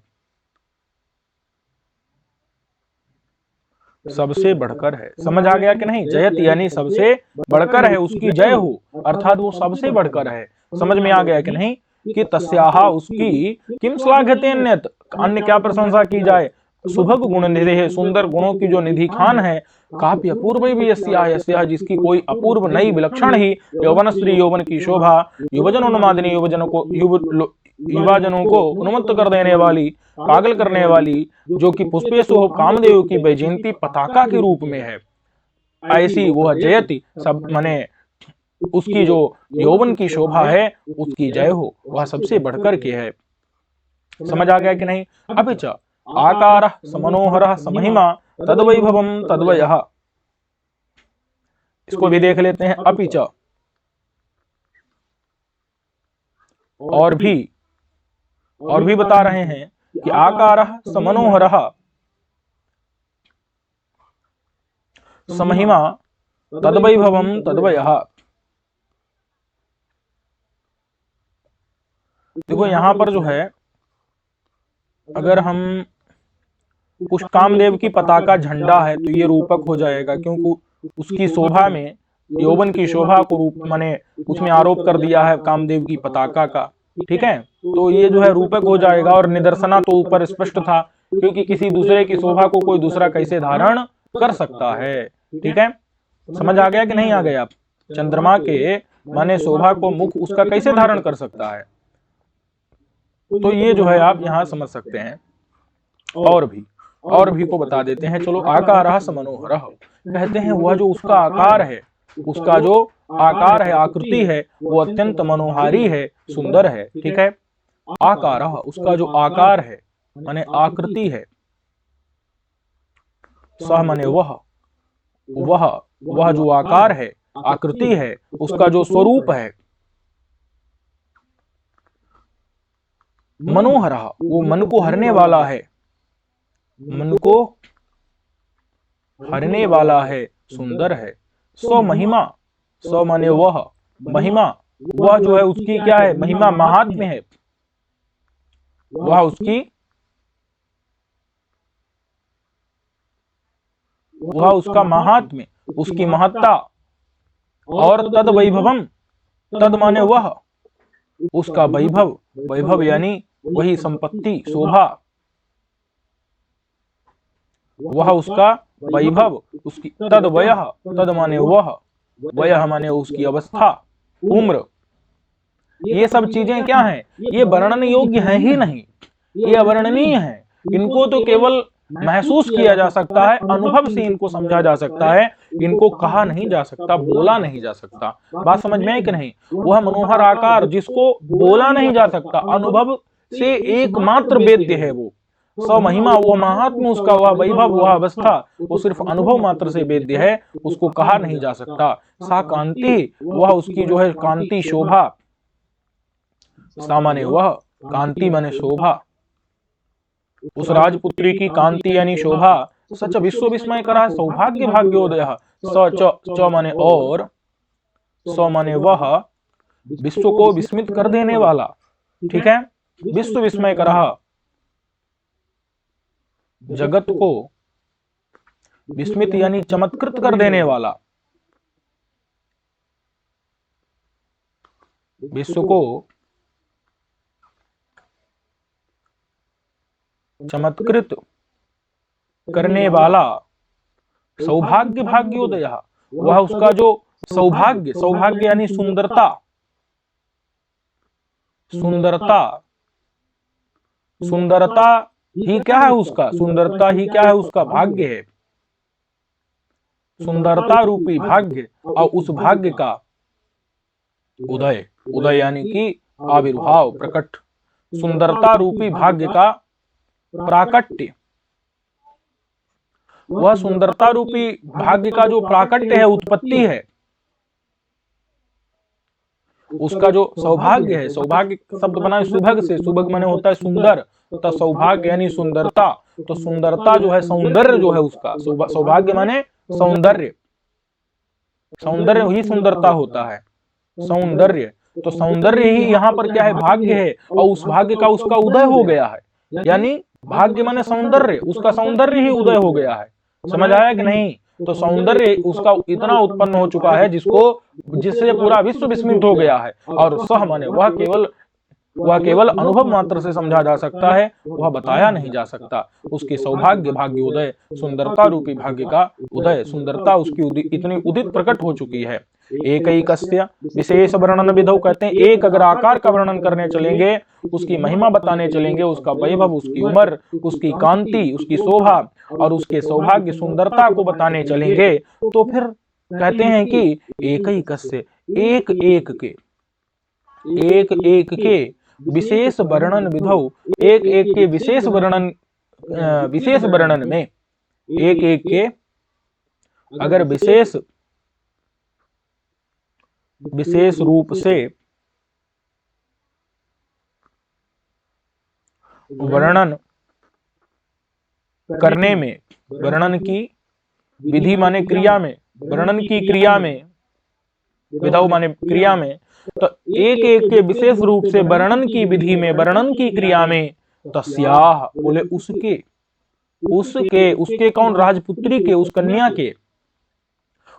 सबसे बढ़कर है। समझ आ गया कि नहीं। जयत यानी सबसे बढ़कर है, उसकी जय हो, अर्थात वो सबसे बढ़कर है। समझ में आ गया कि नहीं, कि तस्याहा उसकी, किम श्लाघ्यते अन्यत, अन्य क्या प्रशंसा की जाए, सुभग गुण निधि है, सुंदर गुणों की जो निधि खान है, काफी अपूर्व भी यस्याह, यस्याह जिसकी कोई अपूर्व नई विलक्षण ही, यौवन स्त्री, यौवन की शोभा, युवजन उन्मादिनी, युवजनों को, युवाजनों को उन्मत्त कर देने वाली, पागल करने वाली, जो कि पुष्पेशु कामदेव की वैजयंती पताका के रूप में है, ऐसी वह जयति, सब माने उसकी जो यौवन की शोभा है उसकी जय हो, वह सबसे बढ़कर के है। समझ आ गया कि नहीं। अपिच आकारः समनोहरः समहिमा तद्वैभवम् तद्वयः, इसको भी देख लेते हैं। अपिच, और भी बता रहे हैं कि आकारः समनोहरः समहिमा तद्वैभवम् तद्वयः। देखो यहां पर जो है, अगर हम कुछ कामदेव की पताका झंडा है तो ये रूपक हो जाएगा, क्योंकि उसकी शोभा में, यौवन की शोभा को रूप माने उसमें आरोप कर दिया है कामदेव की पताका का, ठीक है। तो ये जो है रूपक हो जाएगा। और निदर्शना तो ऊपर स्पष्ट था, क्योंकि किसी दूसरे की शोभा को कोई दूसरा कैसे धारण कर सकता है, ठीक है। समझ आ गया कि नहीं आ गया। चंद्रमा के माने शोभा को मुख उसका कैसे धारण कर सकता है, तो ये जो है आप यहां समझ सकते हैं। और भी को बता देते हैं। चलो, आकारः समनोहरः, कहते हैं वह जो उसका आकार है, उसका जो आकार है, आकृति है, वो अत्यंत मनोहारी है, सुंदर है, ठीक है। आकारः, उसका जो आकार है माने आकृति है, सह माने वह जो आकार है, आकृति है, उसका जो स्वरूप है, मनोहरः वो मन को हरने वाला है, मन को हरने वाला है, सुंदर है। स्व महिमा, स्व माने वह, महिमा वह जो है उसकी क्या है, महिमा महात्म्य है, वह उसका महात्म्य, उसकी महत्ता। और तद वैभवम, तद माने वह, उसका वैभव, वैभव यानी वही संपत्ति, शोभा, वह उसका वैभव, उसकी तद वयः, तद माने वह, वयः माने उसकी अवस्था, उम्र। ये सब चीजें क्या हैं, ये वर्णन योग्य है ही नहीं, ये अवर्णनीय है। इनको तो केवल महसूस किया जा सकता है, अनुभव से इनको समझा जा सकता है, इनको कहा नहीं जा सकता, बोला नहीं जा सकता। बात समझ में है कि नहीं? वह मनोहर आकार जिसको बोला नहीं जा सकता, अनुभव से एकमात्र वेद्य है वो। स्व महिमा, वो महात्मा, उसका वह वैभव, वह अवस्था, वो सिर्फ अनुभव मात्र से वेद्य है, उसको कहा नहीं जा सकता। सा कांति, वह उसकी जो है कांति, शोभा, सामान्य वह कांति माने शोभा, उस राजपुत्री की कांति यानी शोभा। सच विश्व विस्मय करा, सौभाग्य भाग्योदय, च माने और, स माने वह, विश्व को विस्मित कर देने वाला, ठीक है, विश्व विस्मय करा, जगत को विस्मित यानी चमत्कृत कर देने वाला, विश्व को चमत्कृत करने वाला, सौभाग्य भाग्योदय, वह उसका जो सौभाग्य, सौभाग्य यानी सुंदरता, सुंदरता, सुंदरता ही क्या है उसका, सुंदरता ही क्या है उसका भाग्य है, सुंदरता रूपी भाग्य। और उस भाग्य का उदय, उदय यानी कि आविर्भाव, प्रकट, सुंदरता रूपी भाग्य का प्राकट्य, वह सुंदरता रूपी भाग्य का जो प्राकट्य है, उत्पत्ति है, उसका जो सौभाग्य है, सौभाग्य शब्द बना है सुभग से, सुभग माने होता है सुंदर, तो सौभाग्य यानी सुंदरता, तो सुंदरता जो है, सौंदर्य जो है उसका, सौभाग्य माने सौंदर्य, सौंदर्य ही सुंदरता होता है, सौंदर्य, तो सौंदर्य ही यहाँ पर क्या है, भाग्य है, और उस भाग्य का उसका उदय हो गया है, यानी भाग्य माने सौंदर्य, उसका सौंदर्य ही उदय हो गया है। समझ आया कि नहीं? तो सौंदर्य उसका इतना उत्पन्न हो चुका है जिससे पूरा विश्व विस्मित हो गया है। और सह माने वह केवल अनुभव मात्र से समझा जा सकता है, वह बताया नहीं जा सकता। उसके सौभाग्य भाग्य उदय, सुंदरता रूपी भाग्य का उदय, सुंदरता उसकी इतनी उदित प्रकट हो चुकी है। एकैकस्य विशेष वर्णन विधौ, कहते हैं एक अगर आकार का वर्णन करने चलेंगे, उसकी महिमा बताने चलेंगे, उसका वैभव, उसकी उम्र, उसकी कांति, उसकी शोभा और उसके सौभाग्य सुंदरता को बताने चलेंगे, तो फिर कहते हैं कि एकैकस्य, एक एक के विशेष वर्णन विधौ, एक एक के विशेष वर्णन में, एक एक के अगर विशेष रूप से वर्णन करने में, वर्णन की विधि माने क्रिया में, वर्णन की क्रिया में, विधौ माने क्रिया में, तो एक एक के विशेष रूप से वर्णन की विधि में, वर्णन की क्रिया में, तस्याह बोले उसके कौन, राजपुत्री के,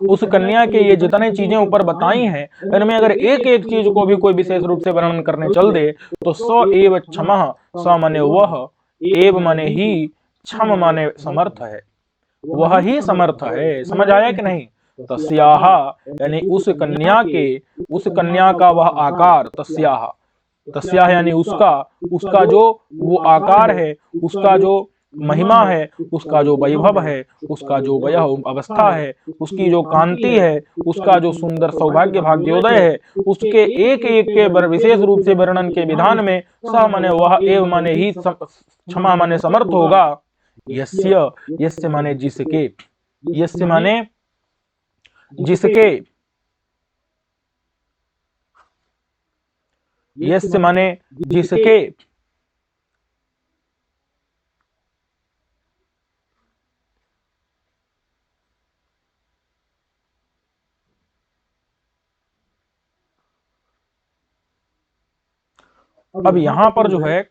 उस कन्या के ये जितने चीजें ऊपर बताई हैं, इनमें अगर एक एक चीज को भी कोई विशेष रूप से वर्णन करने चल दे, तो स एव क्षमः, स माने वह, एव माने ही, क्षम माने समर्थ है, वह ही समर्थ है। समझ आया कि नहीं? तस्याह यानी उस कन्या का वह आकार, तस्याह यानी उसका जो वो आकार है, उसका जो महिमा है, उसका जो वैभव है, उसका जो वह अवस्था है, उसकी जो कांति है, उसका जो सुंदर सौभाग्य भाग्योदय है, उसके एक एक के विशेष रूप से वर्णन के विधान में स माने वह, एव माने ही, क्षमा माने समर्थ होगा, यस्य माने जिसके, यस्य माने जिसके, यस्य माने जिसके, अब यहां पर जो है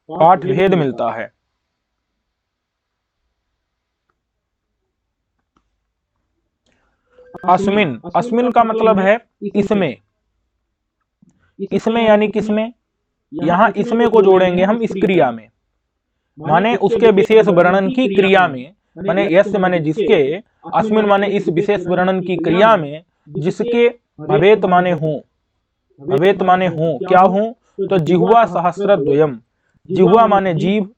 पाठ भेद मिलता है। अस्मिन, अस्मिन का मतलब है इसमें, इसमें यानी किसमें, यहां इसमें को जोड़ेंगे हम इस क्रिया में, माने उसके विशेष वर्णन की क्रिया में, माने यस्य माने जिसके, अस्मिन माने इस विशेष वर्णन की क्रिया में, जिसके भवेत माने हो, भवेत माने हो, क्या हो, तो जिह्वा सहस्रद्वयम, जिह्वा माने जीभ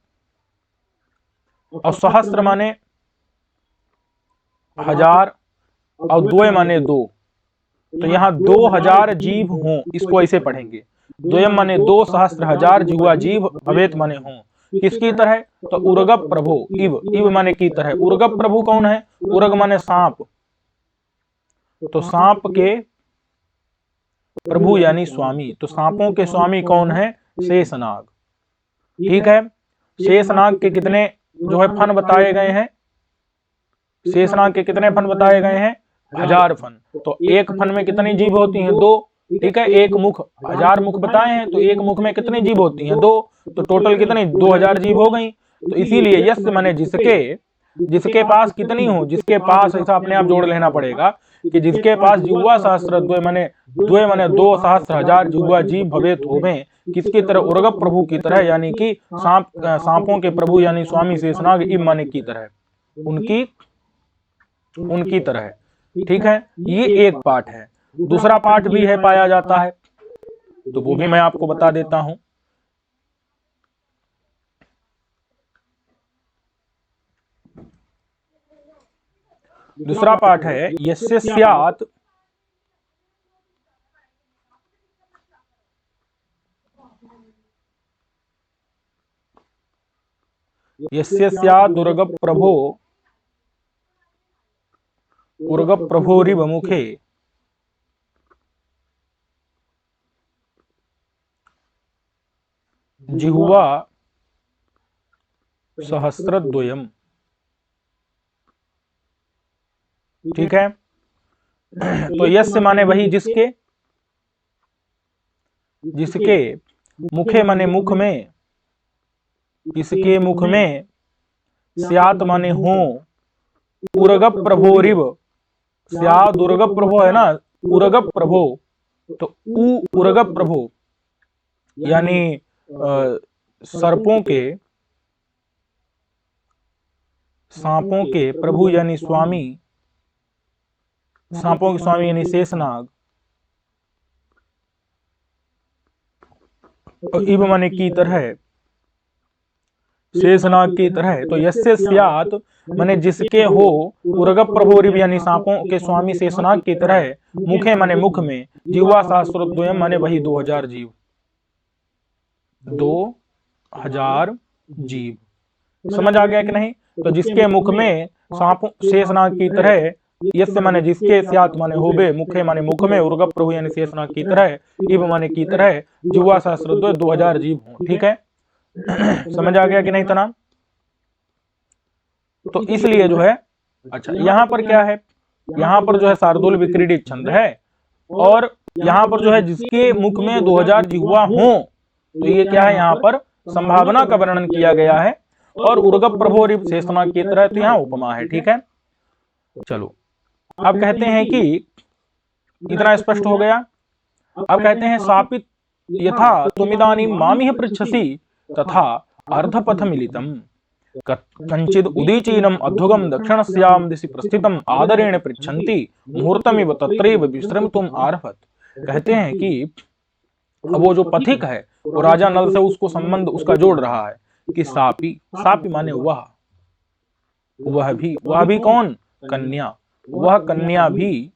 और सहस्त्र माने हजार और द्वय माने दो, तो यहाँ 2000 जीभ हो, इसको ऐसे पढ़ेंगे। द्वयम माने दो, सहस्त्र हजार, जिह्वा जीभ, भवेत माने हो, किसकी तरह, तो उर्गप प्रभु, इव, इव माने की तरह। उर्गप प्रभु कौन है, उर्ग माने सांप, तो सांप के प्रभु यानी स्वामी, तो सांपों के स्वामी कौन है, शेषनाग। ठीक है, शेषनाग के कितने जो है फन बताए गए हैं, शेषनाग के कितने फन बताए गए हैं, 1000 फन, तो एक फन में कितनी जीभ होती हैं, दो। ठीक है, एक मुख, 1000 मुख बताए हैं, तो एक मुख में कितनी जीभ होती हैं, दो, तो टोटल कितनी, 2000 जीभ हो गई। तो इसीलिए यस्य माने जिसके, जिसके पास कितनी हो, जिसके पास, ऐसा अपने आप जोड़ लेना पड़ेगा कि जिसके पास जिह्वा सहस्र द्वय माने, द्वय माने दो, सहस्त्र हजार, जिह्वा जीभ, भवेत होवे, किसकी तरह, उर्गप प्रभु की तरह, यानी कि सांप, सांपों के प्रभु यानी स्वामी शेषनाग, इव माने की तरह, उनकी, उनकी तरह। ठीक है, ये एक पाठ है। दूसरा पाठ भी है, पाया जाता है, तो वो भी मैं आपको बता देता हूं। दूसरा पाठ है यस्य स्यात्, यस्य स्यात् उर्गप प्रभो, उर्गप प्रभोरिव मुखे, जिह्वा सहस्रद्वयम। ठीक है, तो यस्य माने वही जिसके, जिसके मुखे माने मुख में, किसके मुख में, स्यात् माने हो, उर्गप प्रभोरिव, स्यात् उर्गप प्रभो है ना, उर्गप प्रभो, तो उर्गप प्रभो यानी सर्पों के, सांपों के प्रभु यानी स्वामी, सांपों के स्वामी यानी शेषनाग, और इव माने की तरह, शेषनाग की तरह। तो यस्य स्यात् माने जिसके हो, उर्गप प्रभोरिव यानी सांपों के स्वामी शेषनाग की तरह, मुखे माने मुख में, जिह्वा सहस्रद्वयम माने वही 2000 जीव, 2000 जीव। समझ आ गया कि नहीं, तो जिसके मुख में सांपों शेषनाग की तरह, यस्य माने जिसके, स्यात् माने होबे, मुखे माने मुख में, उर्गप प्रभु यानी शेषनाग की तरह, इव माने की तरह, जिह्वा सहस्रद्वय 2000 जीव हो। ठीक है, समझ आ गया कि नहीं तना, तो इसलिए जो है, अच्छा यहां पर क्या है, यहां पर जो है शार्दूल विक्रीडित छंद है, और यहां पर जो है जिसके मुख में 2000 जिह्वा हो, तो ये क्या है, यहां पर संभावना का वर्णन किया गया है, और उर्गप प्रभोरिव शेषनाग की तरह, तो यहां उपमा है। ठीक है, चलो अब कहते हैं कि इतना स्पष्ट हो गया। अब कहते हैं सापित यथा तुमिदानीं मामिह पृच्छसि तथा अर्धपथ मिलितम कंचिद उदीचीनम अध्युगम दक्षिणस्याम दिशि प्रस्थितम आदरेण पृच्छन्ति मुहूर्तमिव तत्रैव विश्रमितुम आरभत। कहते हैं कि वो जो पथिक है, वो राजा नल से उसको संबंध उसका जोड़ रहा है कि सापी, सापी माने वह भी कौन, कन्या, वह कन्या भी,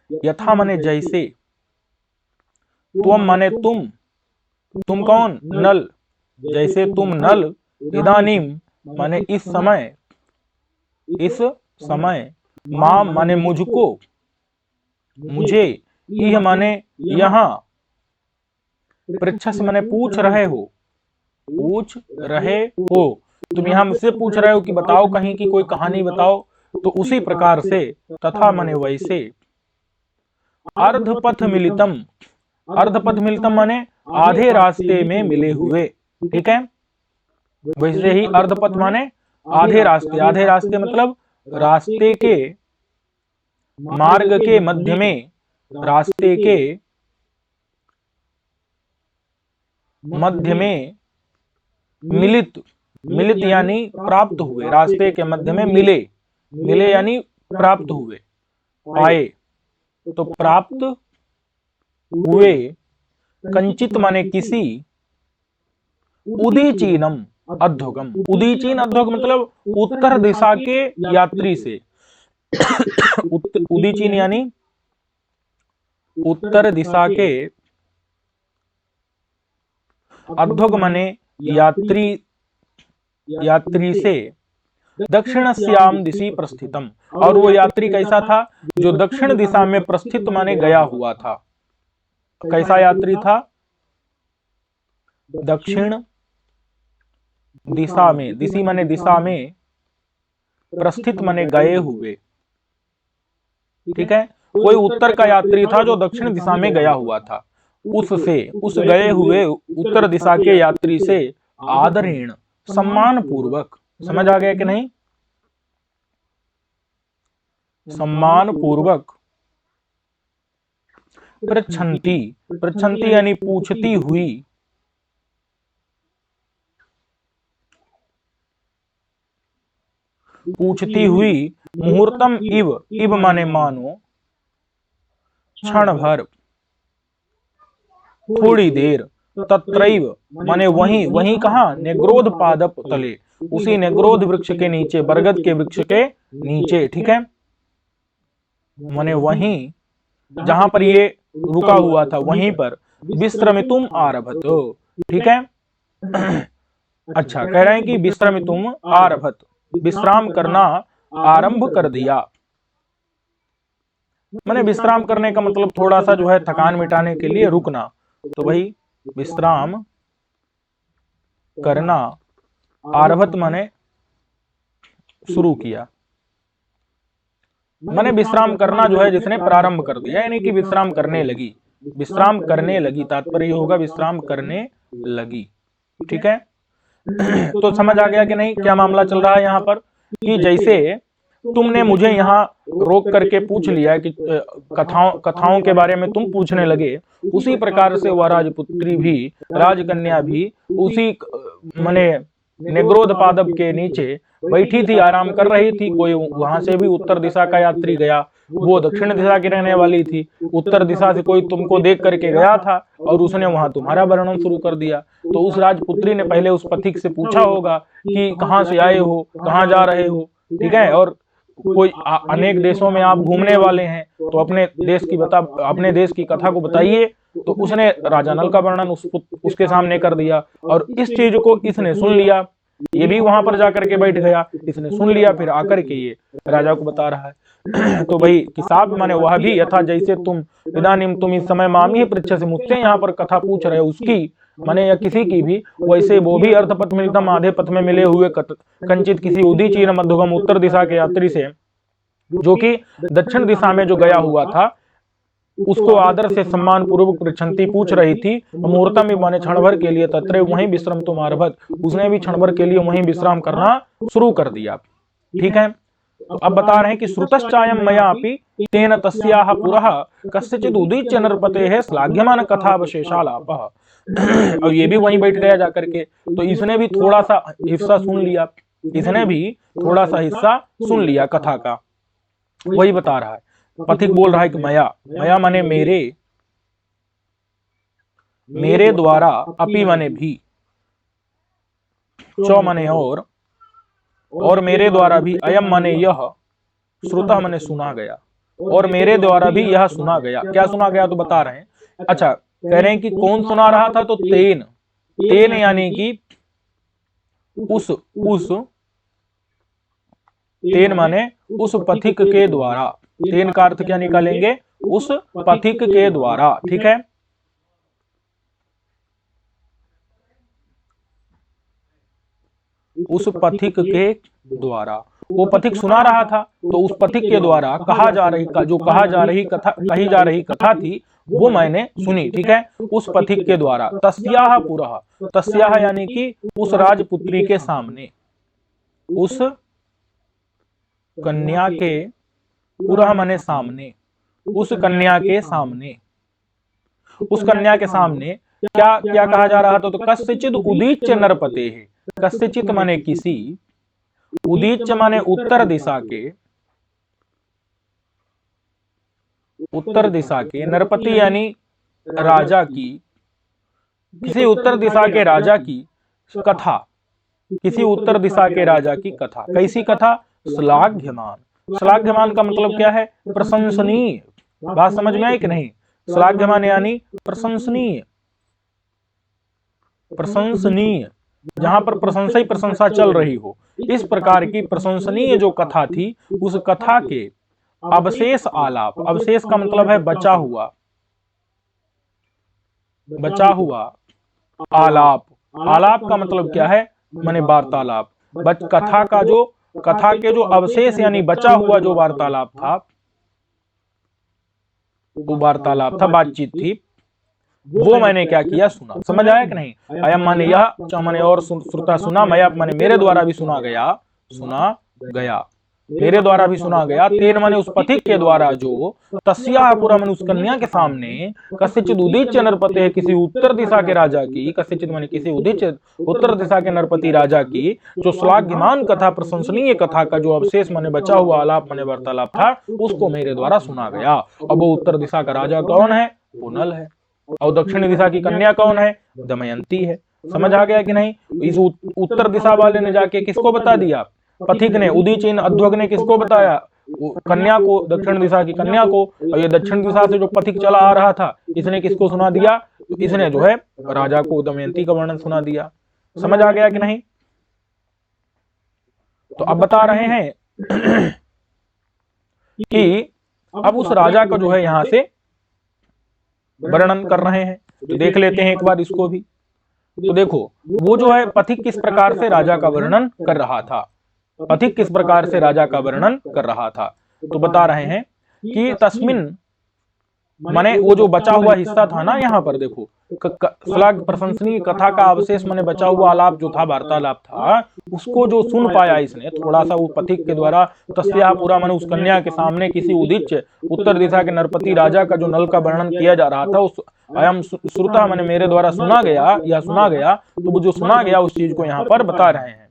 यथा माने जैसे, त्वम माने तुम कौन, नल, जैसे तुम नल, इदानीम माने इस समय, इस समय, माम माने मुझको, मुझे, इह माने यहाँ पृच्छस माने पूछ रहे हो, पूछ रहे हो, तुम यहाँ मुझसे पूछ रहे हो कि बताओ कहीं की कोई कहानी बताओ, तो उसी प्रकार से तथा माने वैसे। अर्धपथ मिलितम, अर्धपथ मिलितम माने आधे रास्ते में मिले हुए, ठीक है। वैसे ही अर्धपथ माने आधे रास्ते, आधे रास्ते मतलब रास्ते के, मार्ग के मध्य में, रास्ते के मध्य में मिलित, मिलित यानी प्राप्त हुए, रास्ते के मध्य में मिले, मिले यानी प्राप्त हुए, पाए, तो प्राप्त हुए। कंचित माने किसी, उदीचीनम अध्योगम, उदीचीन अध्योग मतलब उत्तर दिशा के यात्री से। उदीचीन यानी उत्तर दिशा के, अध्योग माने यात्री, यात्री से दक्षिणस्याम दिशि प्रस्थितम, और वो यात्री कैसा था, जो दक्षिण दिशा में प्रस्थित माने गया हुआ था। कैसा यात्री था, दक्षिण दिशा में, दिशि माने दिशा में, प्रस्थित माने गए हुए, ठीक है। कोई उत्तर का यात्री था जो दक्षिण दिशा में गया हुआ था, उससे, उस गए हुए उत्तर दिशा के यात्री से आदरेण, सम्मान पूर्वक, समझ आ गया कि नहीं, सम्मान पूर्वक पृच्छन्ति, पृच्छन्ति यानी पूछती हुई, पूछती हुई, मुहूर्तम इव, इव माने मानो, क्षण भर, थोड़ी देर, तत्रैव माने वहीं, वहीं कहां, नेग्रोध पादप तले, उसी नेग्रोध वृक्ष के नीचे, बरगद के वृक्ष के नीचे, ठीक है। माने वहीं जहां पर ये रुका हुआ था, वहीं पर विश्रमितुम आरभत, ठीक है। अच्छा, कह रहे हैं कि विश्रमितुम आरभत, विश्राम करना आरंभ कर दिया। माने विश्राम करने का मतलब थोड़ा सा जो है थकान मिटाने के लिए रुकना, तो वही विश्राम करना, आरभत माने शुरू किया, माने विश्राम करना जो है जिसने प्रारंभ कर दिया, यानी कि विश्राम करने लगी, विश्राम करने लगी, तात्पर्य होगा विश्राम करने लगी, ठीक है। तो समझ आ गया कि नहीं क्या मामला चल रहा है यहाँ पर, कि जैसे तुमने मुझे यहाँ रोक करके पूछ लिया कि कथाओं के बारे में तुम पूछने लगे, उसी प्रकार से वह राजपुत्री भी, राजकन्या भी उसी माने नेग्रोध पादप के नीचे बैठी थी, आराम कर रही थी। कोई वहां से भी उत्तर दिशा का यात्री गया, वो दक्षिण दिशा की रहने वाली थी, उत्तर दिशा से कोई तुमको देख करके गया था और उसने वहां तुम्हारा वर्णन शुरू कर दिया। तो उस राजपुत्री ने पहले उस पथिक से पूछा होगा कि कहाँ से आए हो, कहाँ जा रहे हो, ठीक है। और कोई अनेक देशों में आप घूमने वाले हैं, तो अपने देश की कथा को बताइए। तो उसने राजा नल का वर्णन उसके सामने कर दिया, और इस चीज को इसने सुन लिया, ये भी वहां पर जाकर के बैठ गया, इसने सुन लिया, फिर आकर के ये राजा को बता रहा है। तो भाई किताब माने वह भी यथा जैसे तुम इदानीम, तुम इस समय मामी पृच्छ से मुझसे यहाँ पर कथा पूछ रहे हो उसकी, माने या किसी की भी, वैसे वो भी अर्धपथ मिलतम, आधे पथ में मिले हुए कंचित किसी उदीचीन मध्यगम उत्तर दिशा के यात्री से, जो कि दक्षिण दिशा में जो गया हुआ था, उसको आदर से सम्मान पूर्वक पृच्छन्ति पूछ रही थी। मुहूर्तम भी माने क्षण भर के लिए, तत्र वहीं विश्रम तुम आरभत, उसने भी क्षण भर के लिए वहीं विश्राम करना शुरू कर दिया, ठीक है। तो अब बता रहे हैं कि श्रुतश्चायं मया अपि तेन तस्याः पुरः कस्यचित् उदीच्य नरपतेः श्लाघ्यमान कथावशेषालापः। और ये भी वहीं बैठ गया जाकर के, तो इसने भी थोड़ा सा हिस्सा सुन लिया, इसने भी थोड़ा सा हिस्सा सुन लिया कथा का, वही बता रहा है। पथिक बोल रहा है कि मया, मया माने मेरे, मेरे द्वारा, अपि माने भी, चौ माने और मेरे द्वारा भी, अयम माने यह, श्रुतः माने सुना गया, और मेरे द्वारा भी यह सुना गया। क्या सुना गया तो बता रहे हैं। अच्छा, कह रहे हैं कि कौन सुना रहा था, तो तेन, तेन यानी कि उस तेन माने उस पथिक के द्वारा, तेन का अर्थ क्या निकालेंगे? उस पथिक के द्वारा। ठीक है, उस पथिक के द्वारा। वो पथिक सुना रहा था, तो उस पथिक के द्वारा कही जा रही कथा थी, वो मैंने सुनी। ठीक है, उस पथिक के द्वारा। तस्याह पुरः, तस्याह यानी कि उस राजपुत्री के सामने, उस कन्या के, पुरः माने सामने, उस कन्या के सामने, उस कन्या के सामने क्या क्या कहा जा रहा था? तो कस्यचिद उदीच्य नरपते है। कस्यचित माने किसी, उदीच्य माने उत्तर दिशा के, उत्तर दिशा के, नरपति यानी राजा की, किसी उत्तर दिशा के राजा की कथा, किसी उत्तर दिशा के राजा की कथा। कैसी कथा? श्लाघ्यमान। श्लाघ्यमान का मतलब क्या है? प्रशंसनीय। बात समझ में आई कि नहीं? श्लाघ्यमान यानी प्रशंसनीय, प्रशंसनीय, जहां पर प्रशंसा ही प्रशंसा चल रही हो, इस प्रकार की प्रशंसनीय जो कथा थी, उस कथा के अवशेष आलाप। अवशेष का मतलब है बचा हुआ, बचा हुआ आलाप। आलाप का मतलब क्या है? माने वार्तालाप। कथा का जो, कथा के जो अवशेष यानी बचा हुआ जो वार्तालाप था, वो वार्तालाप था, बातचीत थी, वो मैंने क्या किया? सुना। समझ आया कि नहीं? अयम माने यह, च माने और, श्रुता सुना, मया माने मेरे द्वारा भी सुना गया, सुना गया, मेरे द्वारा भी सुना गया। तेन माने उस पथिक के द्वारा जो, तस्याह पुरा माने उस कन्या के सामने, कस्यचिद उदीच्य नरपते है, किसी उत्तर दिशा के राजा की, कस्यचिद माने किसी उदीच्य उत्तर दिशा के नरपति राजा की जो श्लाघ्यमान कथा, प्रशंसनीय कथा का जो अवशेष माने बचा हुआ आलाप माने वार्तालाप था, उसको मेरे द्वारा सुना गया। अब वो उत्तर दिशा का राजा कौन है? वो नल है। और दक्षिण दिशा की कन्या कौन है? दमयंती है। समझ आ गया कि नहीं? इस उत्तर दिशा वाले ने जाके किसको बता दिया? पथिक ने, उदीचीन अध्वग ने किसको बताया? कन्या को, दक्षिण दिशा की कन्या को। और ये दक्षिण दिशा से जो पथिक चला आ रहा था, इसने किसको सुना दिया? तो इसने जो है राजा को दमयंती का वर्णन सुना दिया। समझ आ गया कि नहीं? तो अब बता रहे हैं कि अब उस राजा का जो है यहां से वर्णन कर रहे हैं। तो देख लेते हैं एक बार इसको भी। तो देखो, वो जो है पथिक किस प्रकार से राजा का वर्णन कर रहा था, पथिक किस प्रकार से राजा का वर्णन कर रहा था। तो बता रहे हैं कि तस्मिन माने वो जो बचा हुआ हिस्सा था ना, यहाँ पर देखो, श्लाघ प्रशंसनीय कथा का अवशेष माने बचा हुआ आलाप जो था, वार्तालाप था, उसको जो सुन पाया इसने थोड़ा सा, वो पथिक के द्वारा, तस्या पूरा माने उस कन्या के सामने किसी उदीच्य उत्तर दिशा के नरपति राजा का जो नल का वर्णन किया जा रहा था, उस अयम श्रुता माने मेरे द्वारा सुना गया, या सुना गया, तो वो जो सुना गया उस चीज को यहाँ पर बता रहे हैं।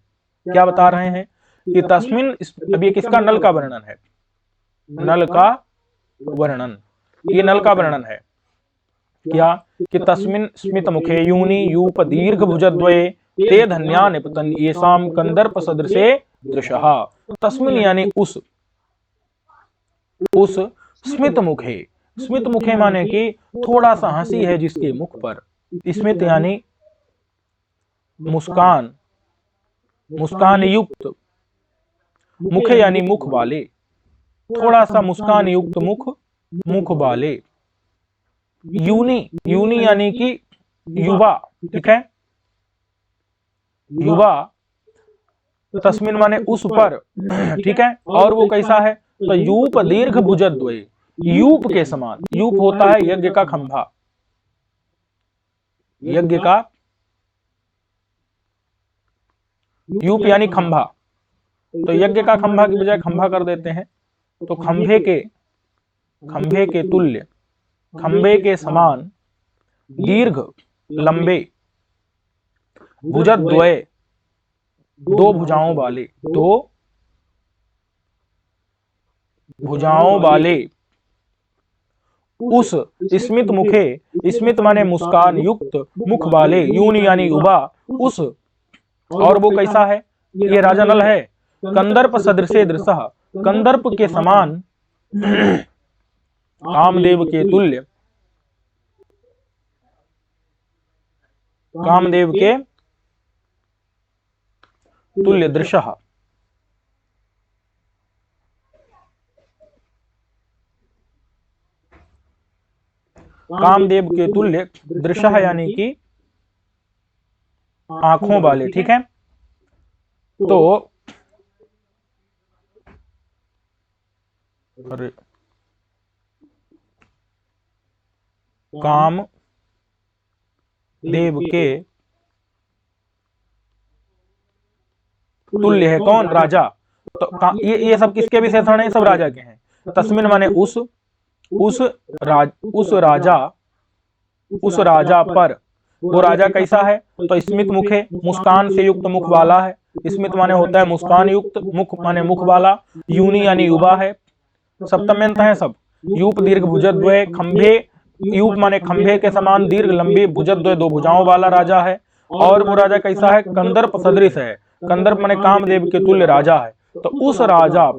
क्या बता रहे हैं? कि तस्मिन, अब ये किसका नल का वर्णन है? नल का वर्णन, ये नल का वर्णन है। क्या? कि तस्मिन स्मित मुखे यूनि यूप दीर्घ भुजद्वये ते धन्या निपतन येषाम कंदर्प सदृशे दृशः। तस्मिन यानी उस स्मित मुखे, स्मित मुखे माने कि थोड़ा सा हंसी है जिसके मुख पर, स्मित यानी मुस्कान, मुस्कान युक्त, मुखे यानी मुख वाले, थोड़ा सा मुस्कान युक्त मुख, मुख वाले। यूनि, यूनि यानी कि युवा, ठीक है, युवा। तस्मिन माने उस पर, ठीक है। और वो कैसा है? तो यूप दीर्घ भुजद्वय, यूप के समान, यूप होता है यज्ञ का खंभा, यज्ञ का, यूप यानी खंभा, तो यज्ञ का खंभा की बजाय खंभा कर देते हैं। तो खंभे के तुल्य, खंभे के समान, दीर्घ लंबे, भुजद्वय दो भुजाओं वाले, दो भुजाओं वाले, उस स्मित मुखे, स्मित माने मुस्कान युक्त मुख वाले, यूनि यानी युवा, उस, और वो कैसा है? ये राजा नल है। कंदर्प सदृशे दृशः, कंदर्प के समान, कामदेव के तुल्य, कामदेव के तुल्य दृशः, कामदेव के तुल्य दृश्य यानी कि आंखों वाले, ठीक है। तो काम देव के तुल्य है कौन? राजा। तो ये सब किसके विशेषण है? सब राजा के हैं। तस्मिन माने उस राजा पर। वो राजा कैसा है? तो स्मित मुखे, मुस्कान से युक्त मुख वाला है। स्मित माने होता है मुस्कान युक्त, मुख माने मुख वाला, यूनि यानी युवा है, सप्तम्यंत है सब। यूप दीर्घ भुजद्वय, खंभे, यूप माने खंभे के समान दीर्घ लंबी, भुजद्वय दो भुजाओं वाला राजा है। और वो राजा कैसा है? कंदर्प सदृश है। कंदर्प माने कामदेव के तुल्य राजा है। तो उस राजा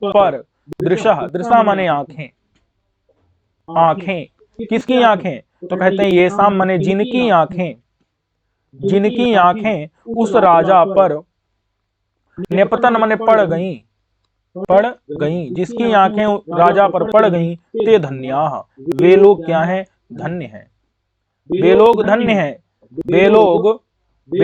पर दृशा, दृशा माने आंखें, आंखें किसकी आंखें? तो कहते हैं ये शाम माने जिनकी आंखें, जिनकी आंखें उस राजा पर, नेपतन माने पड़ गई, जिसकी आंखें राजा पर पड़ गई, ते धन्या, वे लोग क्या हैं? धन्य हैं। वे लोग धन्य हैं, वे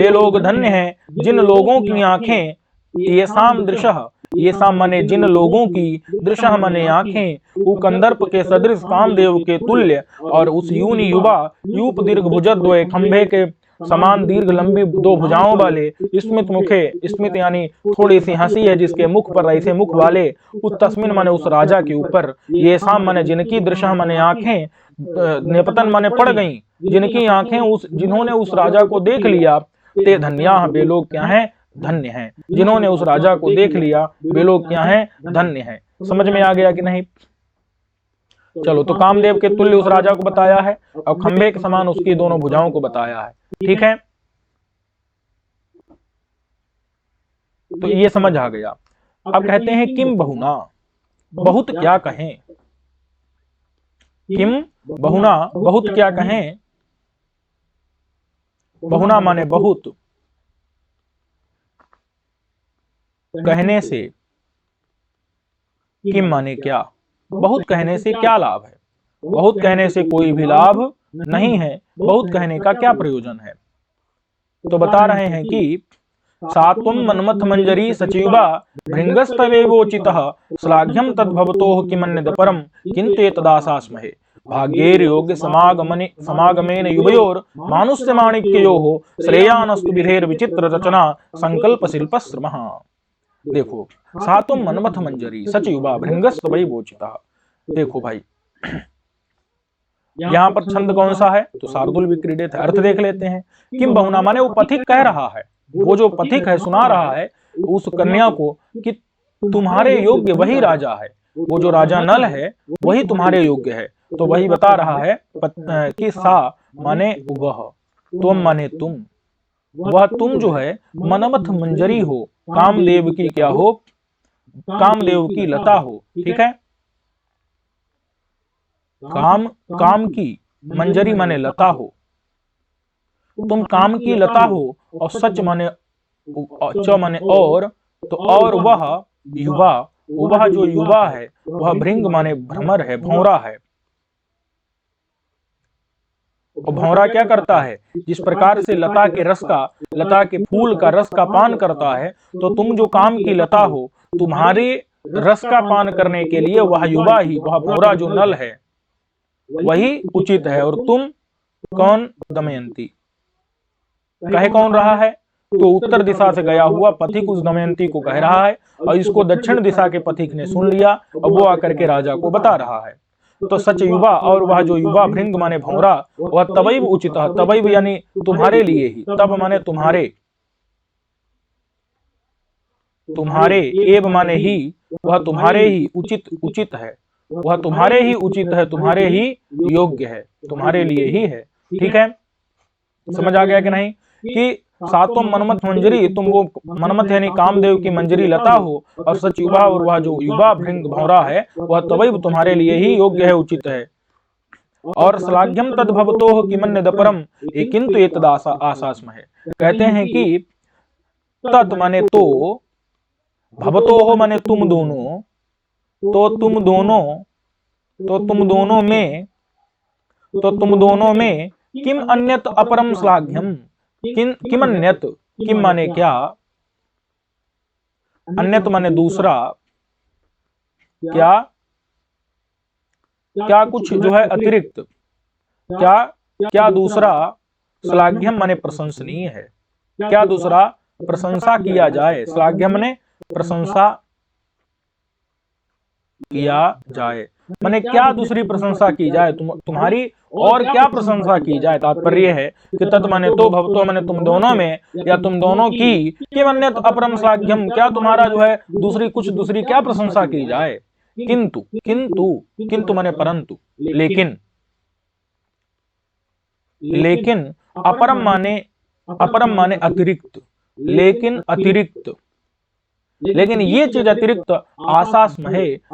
लोग धन्य हैं जिन लोगों की आंखें, ये शाम दृश्य, ये शाम माने जिन लोगों की, दृश्य माने आंखें, वो कंदर्प के सदृश कामदेव के तुल्य और उस यूनि युवा, यूप दीर्घ भुजद्वय, खंभे के समान दीर्घ लंबी दो भुजाओं वाले, स्मित मुखे, स्मित यानी थोड़ी सी हंसी है जिसके मुख पर ऐसे मुख वाले, तस्मिन माने उस राजा के ऊपर, ये शाम माने जिनकी, दृश्य माने आंखें, नेपतन माने पड़ गई, जिनकी आंखें जिन्होंने उस राजा को देख लिया, ते धन्या, वे लोग क्या हैं? धन्य हैं। जिन्होंने उस राजा को देख लिया वे लोग क्या हैं? धन्य हैं। समझ में आ गया कि नहीं? चलो, तो कामदेव के तुल्य उस राजा को बताया है और खंभे के समान उसकी दोनों भुजाओं को बताया है, ठीक है। तो ये समझ आ गया। अब कहते हैं किम बहुना, बहुत क्या कहें। किम बहुना, बहुत क्या कहें। बहुना माने बहुत, कहने से, किम माने क्या, बहुत कहने से क्या लाभ है। बहुत कहने से कोई भी लाभ नहीं है, बहुत कहने का क्या प्रयोजन है। तो बता रहे हैं कि सात्वं मन्मथ मंजरी सचिवा भृंगस्तवेवोचितः श्लाघ्यं तद्भवतोः किमन्यद परम किंतु एतदासास्महे भाग्येर योग्य समागमेन युवयोर मानुष्य माणिक्ययोः श्रेयानस्तु विधेर विचित्र रचना संकल्प शिल्पश्रमः। देखो, सात्वं मन्मथ मंजरी सचिवा भृंगस्तवेवोचितः। देखो भाई, यहां पर छंद कौन सा है? तो शार्दुल विक्रीडित है। अर्थ देख लेते हैं। किम बहुना माने वो पथिक कह रहा है, वो जो पथिक है सुना रहा है उस कन्या को कि तुम्हारे योग्य वही राजा है, वो जो राजा नल है वही तुम्हारे योग्य है। तो वही बता रहा है कि सा माने वह, तुम माने तुम, वह तुम जो है मनमथ मंजरी हो, कामदेव की क्या हो? कामदेव की लता हो, ठीक है। काम की, मंजरी माने लता हो, तुम काम की लता हो, और सच माने च माने और, तो और वह युवा, वह जो युवा है वह भृंग माने भ्रमर है, भौरा है। और भौरा क्या करता है? जिस प्रकार से लता के रस का, लता के फूल का रस का पान करता है, तो तुम जो काम की लता हो, तुम्हारे रस का पान करने के लिए वह युवा ही, वह भौरा जो नल है वही उचित है। और तुम कौन? दमयंती। कहे कौन रहा है? तो उत्तर दिशा से गया हुआ पथिक उस दमयंती को कह रहा है, और इसको दक्षिण दिशा के पथिक ने सुन लिया और वो आकर के राजा को बता रहा है। तो सच युवा, और वह जो युवा भृंग माने भौरा, वह तवैव उचित है, तवैव यानी तुम्हारे लिए ही, तब माने तुम्हारे, तुम्हारे, एव माने ही, वह तुम्हारे ही उचित है, वह तुम्हारे ही उचित है, तुम्हारे ही योग्य है, तुम्हारे लिए ही है, ठीक है। समझ आ गया कि नहीं? कि सातों मनमथ मंजरी, तुम वो मनमथ यानी कामदेव की मंजरी लता हो, और सच युवा, और वह जो युवा भृंग भौरा है वह तवैव तुम्हारे लिए ही योग्य है, उचित है। और श्लाघ्यम तद्भवतोः किमन्यद परम किंतु एतदासा आसास्महे। कहते हैं कि तत् माने तो, भवतोः माने तुम दोनों, तो तुम दोनों तो तुम दोनों में किम अन्यत अपरम श्लाघ्यम, किम अन्यत, किम माने क्या, अन्यत माने दूसरा, क्या क्या कुछ जो है अतिरिक्त, क्या क्या दूसरा, श्लाघ्यम माने प्रशंसनीय है, क्या दूसरा प्रशंसा किया जाए, श्लाघ्यम माने प्रशंसा किया जाए, माने क्या दूसरी प्रशंसा की जाए, तुम्हारी और क्या प्रशंसा की जाए। तात्पर्य है कि तत् माने तो, भवतो माने तुम दोनों में, या तुम दोनों की, किम अन्यत अपरम श्लाघ्यम, क्या तुम्हारा जो है दूसरी क्या प्रशंसा की जाए। किंतु किंतु किंतु माने परंतु, लेकिन अपरम माने अतिरिक्त, लेकिन अतिरिक्त, लेकिन ये चीज अतिरिक्त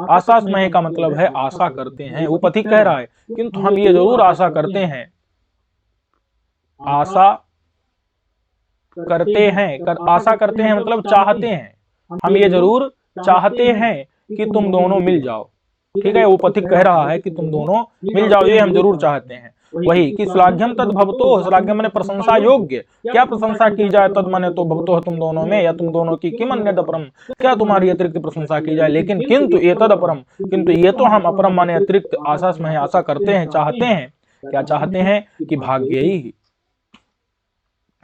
आशास्महे का मतलब है आशा करते हैं। उपपति कह रहा है किंतु हम ये जरूर आशा करते हैं, आशा करते हैं मतलब चाहते हैं, हम ये जरूर चाहते हैं कि तुम दोनों मिल जाओ। ठीक है, उपपति कह रहा है कि तुम दोनों मिल जाओ, ये हम जरूर चाहते हैं। वही कि श्लाघ्यम तद भवतो, श्लाघ्यम माने प्रशंसा योग्य, क्या प्रशंसा की जाए, तद माने तो, भवतो तुम दोनों में, या तुम दोनों की, किम अन्यद अपरम, क्या तुम्हारी अतिरिक्त प्रशंसा की जाए, लेकिन किंतु ये तद अपरम, किंतु ये तो हम अपरम माने अतिरिक्त, आशास्महे आशा करते हैं, चाहते हैं, क्या चाहते हैं कि भाग्यैः,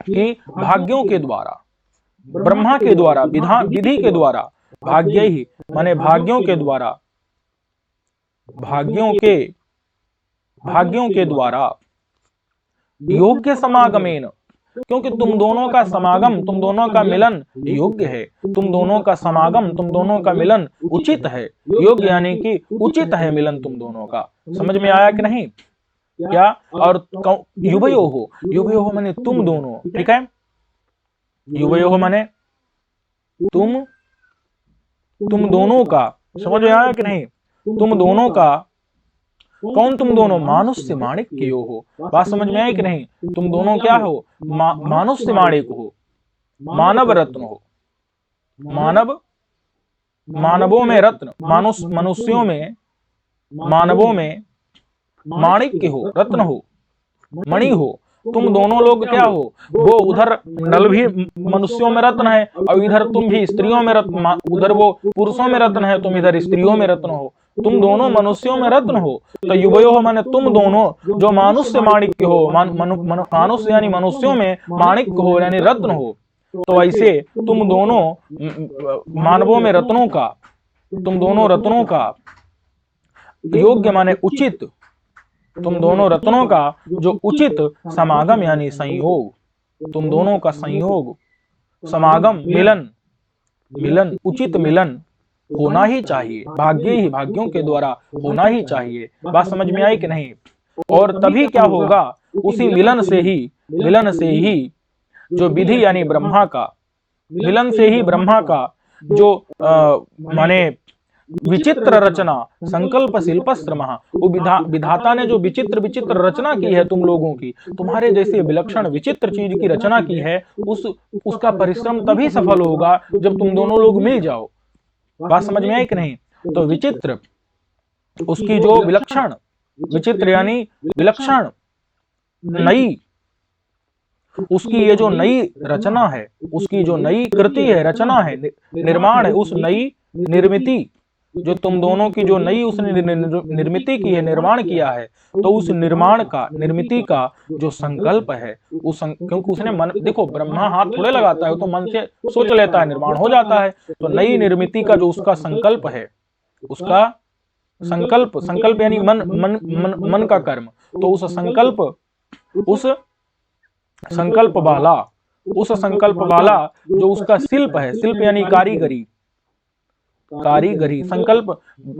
कि भाग्यों के द्वारा, ब्रह्मा के द्वारा, विधि के द्वारा, भाग्यैः माने भाग्यों के द्वारा, भाग्यों के द्वारा, योग्य समागमेन, क्योंकि तुम दोनों का समागम, तुम दोनों का मिलन योग्य है, तुम दोनों का समागम, तुम दोनों का मिलन उचित है, योग्य यानी कि उचित है मिलन तुम दोनों का। समझ में आया कि नहीं? क्या? और युवयोः माने तुम दोनों, ठीक है, युवयोः माने तुम दोनों का, समझ में आया कि नहीं? तुम दोनों का, कौन तुम दोनों? मानुष्य माणिक्य हो, बात समझ में आई कि नहीं? तुम दोनों क्या हो? मानुष्य माणिक हो, मानव रत्न हो, मानवों में रत्न, मनुष्यों में, मानवों में माणिक्य हो, रत्न हो, मणि हो। तुम दोनों लोग क्या हो? वो उधर नल भी मनुष्यों में रत्न है, और इधर तुम भी स्त्रियों में रत्न, उधर वो पुरुषों में रत्न है, तुम इधर स्त्रियों में रत्न हो, तुम दोनों मनुष्यों में रत्न हो। तो युवयोः माने तुम दोनों जो मानुष्य माणिक्य हो, मानुष्य यानी मनुष्यों में माणिक्य हो यानी रत्न हो, तो ऐसे तुम दोनों मानवों में रत्नों का, तुम दोनों रत्नों का, योग्य माने उचित, तुम दोनों रत्नों का जो उचित समागम यानी संयोग, तुम दोनों का संयोग, समागम, मिलन, उचित मिलन होना ही चाहिए, भाग्यों के द्वारा होना ही चाहिए। बात समझ में आई कि नहीं? और तभी क्या होगा? उसी मिलन से ही जो विधि यानी ब्रह्मा का, मिलन से ही ब्रह्मा का जो माने विचित्र रचना, संकल्प शिल्पश्रम, वो विधाता ने जो विचित्र रचना की है तुम लोगों की, तुम्हारे जैसे विलक्षण विचित्र चीज की रचना की है, उसका परिश्रम तभी सफल होगा जब तुम दोनों लोग मिल जाओ। बात समझ में आई कि नहीं? तो विचित्र, उसकी जो विलक्षण, विचित्र यानी विलक्षण, नई, उसकी ये जो नई रचना है, उसकी जो नई कृति है, रचना है, निर्माण है, उस नई निर्मिति, जो तुम दोनों की जो नई उसने निर्मिति की है, निर्माण किया है, तो उस निर्माण का, निर्मिति का जो संकल्प है, क्योंकि उसने मन, देखो ब्रह्मा हाथ थोड़े लगाता है, तो मन से सोच लेता है, निर्माण हो जाता है। तो नई निर्मिति का जो उसका संकल्प है, उसका संकल्प यानी मन का कर्म, तो उस संकल्प वाला जो उसका शिल्प है, शिल्प यानी कारीगरी, संकल्प,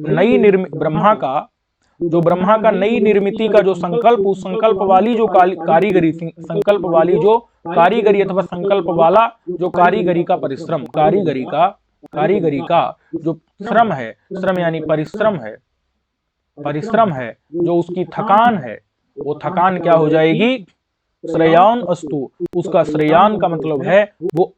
नई ब्रह्मा का नई निर्मिति का जो संकल्प, उस संकल्प वाली जो कारीगरी, संकल्प वाली जो कारीगरी अथवा संकल्प वाला जो कारीगरी का परिश्रम, कारीगरी का जो श्रम है, श्रम यानी परिश्रम है, जो उसकी थकान है, वो थकान क्या हो जाएगी? श्रेयान अस्तु, उसका श्रेयान का मतलब है वो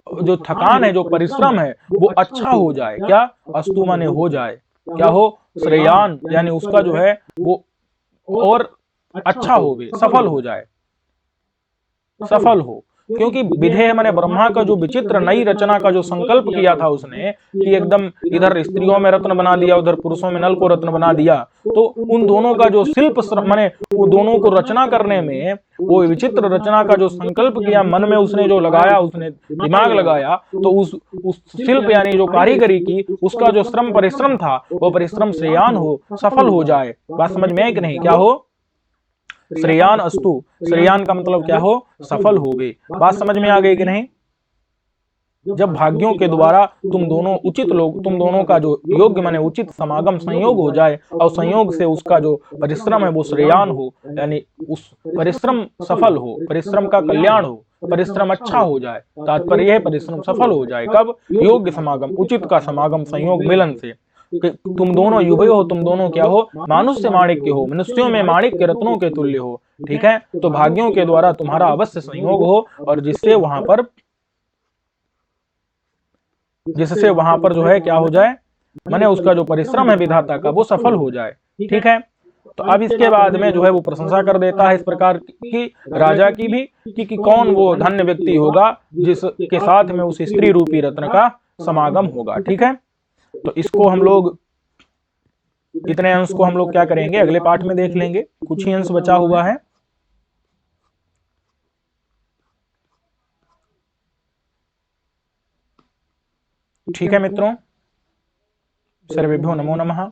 जो थकान है, जो परिश्रम है, वो अच्छा हो जाए। क्या? अस्तु माने हो जाए, क्या हो? श्रेयान यानी उसका जो है वो और अच्छा हो, सफल हो जाए, सफल हो। क्योंकि विधेय माने ब्रह्मा का जो विचित्र नई रचना का जो संकल्प किया था उसने, कि एकदम इधर स्त्रियों में रत्न बना दिया, उधर पुरुषों में नल को रत्न बना दिया, तो उन दोनों का जो शिल्प माने वो दोनों को रचना करने में, वो विचित्र रचना का जो संकल्प किया, मन में उसने जो लगाया, उसने दिमाग लगाया, तो उस शिल्प यानी जो कारीगरी की, उसका जो श्रम परिश्रम था, वो परिश्रम श्रेयान हो, सफल हो जाए। बात समझ में है कि नहीं? क्या हो? श्रेयान अस्तु। श्रेयान का मतलब क्या हो? सफल हो गए। बात समझ में आ गई कि नहीं? जब भाग्यों के द्वारा तुम दोनों का जो योग्य माने उचित समागम संयोग हो जाए, और संयोग से उसका जो परिश्रम है वो श्रेयान हो, यानी उस परिश्रम सफल हो, परिश्रम का कल्याण हो, परिश्रम अच्छा हो जाए। तात्पर्य है परिश्रम सफल हो जाए। कब? योग्य समागम, उचित का समागम, संयोग मिलन से। तुम दोनों युवय हो, तुम दोनों क्या हो? मानुष्य माणिक्य हो, मनुष्यों में माणिक्य रत्नों के तुल्य हो। ठीक है, तो भाग्यों के द्वारा तुम्हारा अवश्य संयोग हो, और जिससे वहां पर जो है क्या हो जाए, माने उसका जो परिश्रम है विधाता का, वो सफल हो जाए। ठीक है, तो अब इसके बाद में जो है वो प्रशंसा कर देता है इस प्रकार की राजा की भी, कि कौन वो धन्य व्यक्ति होगा जिसके साथ में उस स्त्री रूपी रत्न का समागम होगा। ठीक है, तो इसको हम लोग, इतने अंश को हम लोग क्या करेंगे, अगले पाठ में देख लेंगे। कुछ ही अंश बचा हुआ है। ठीक है मित्रों, सर्वेभ्यो नमो नमः।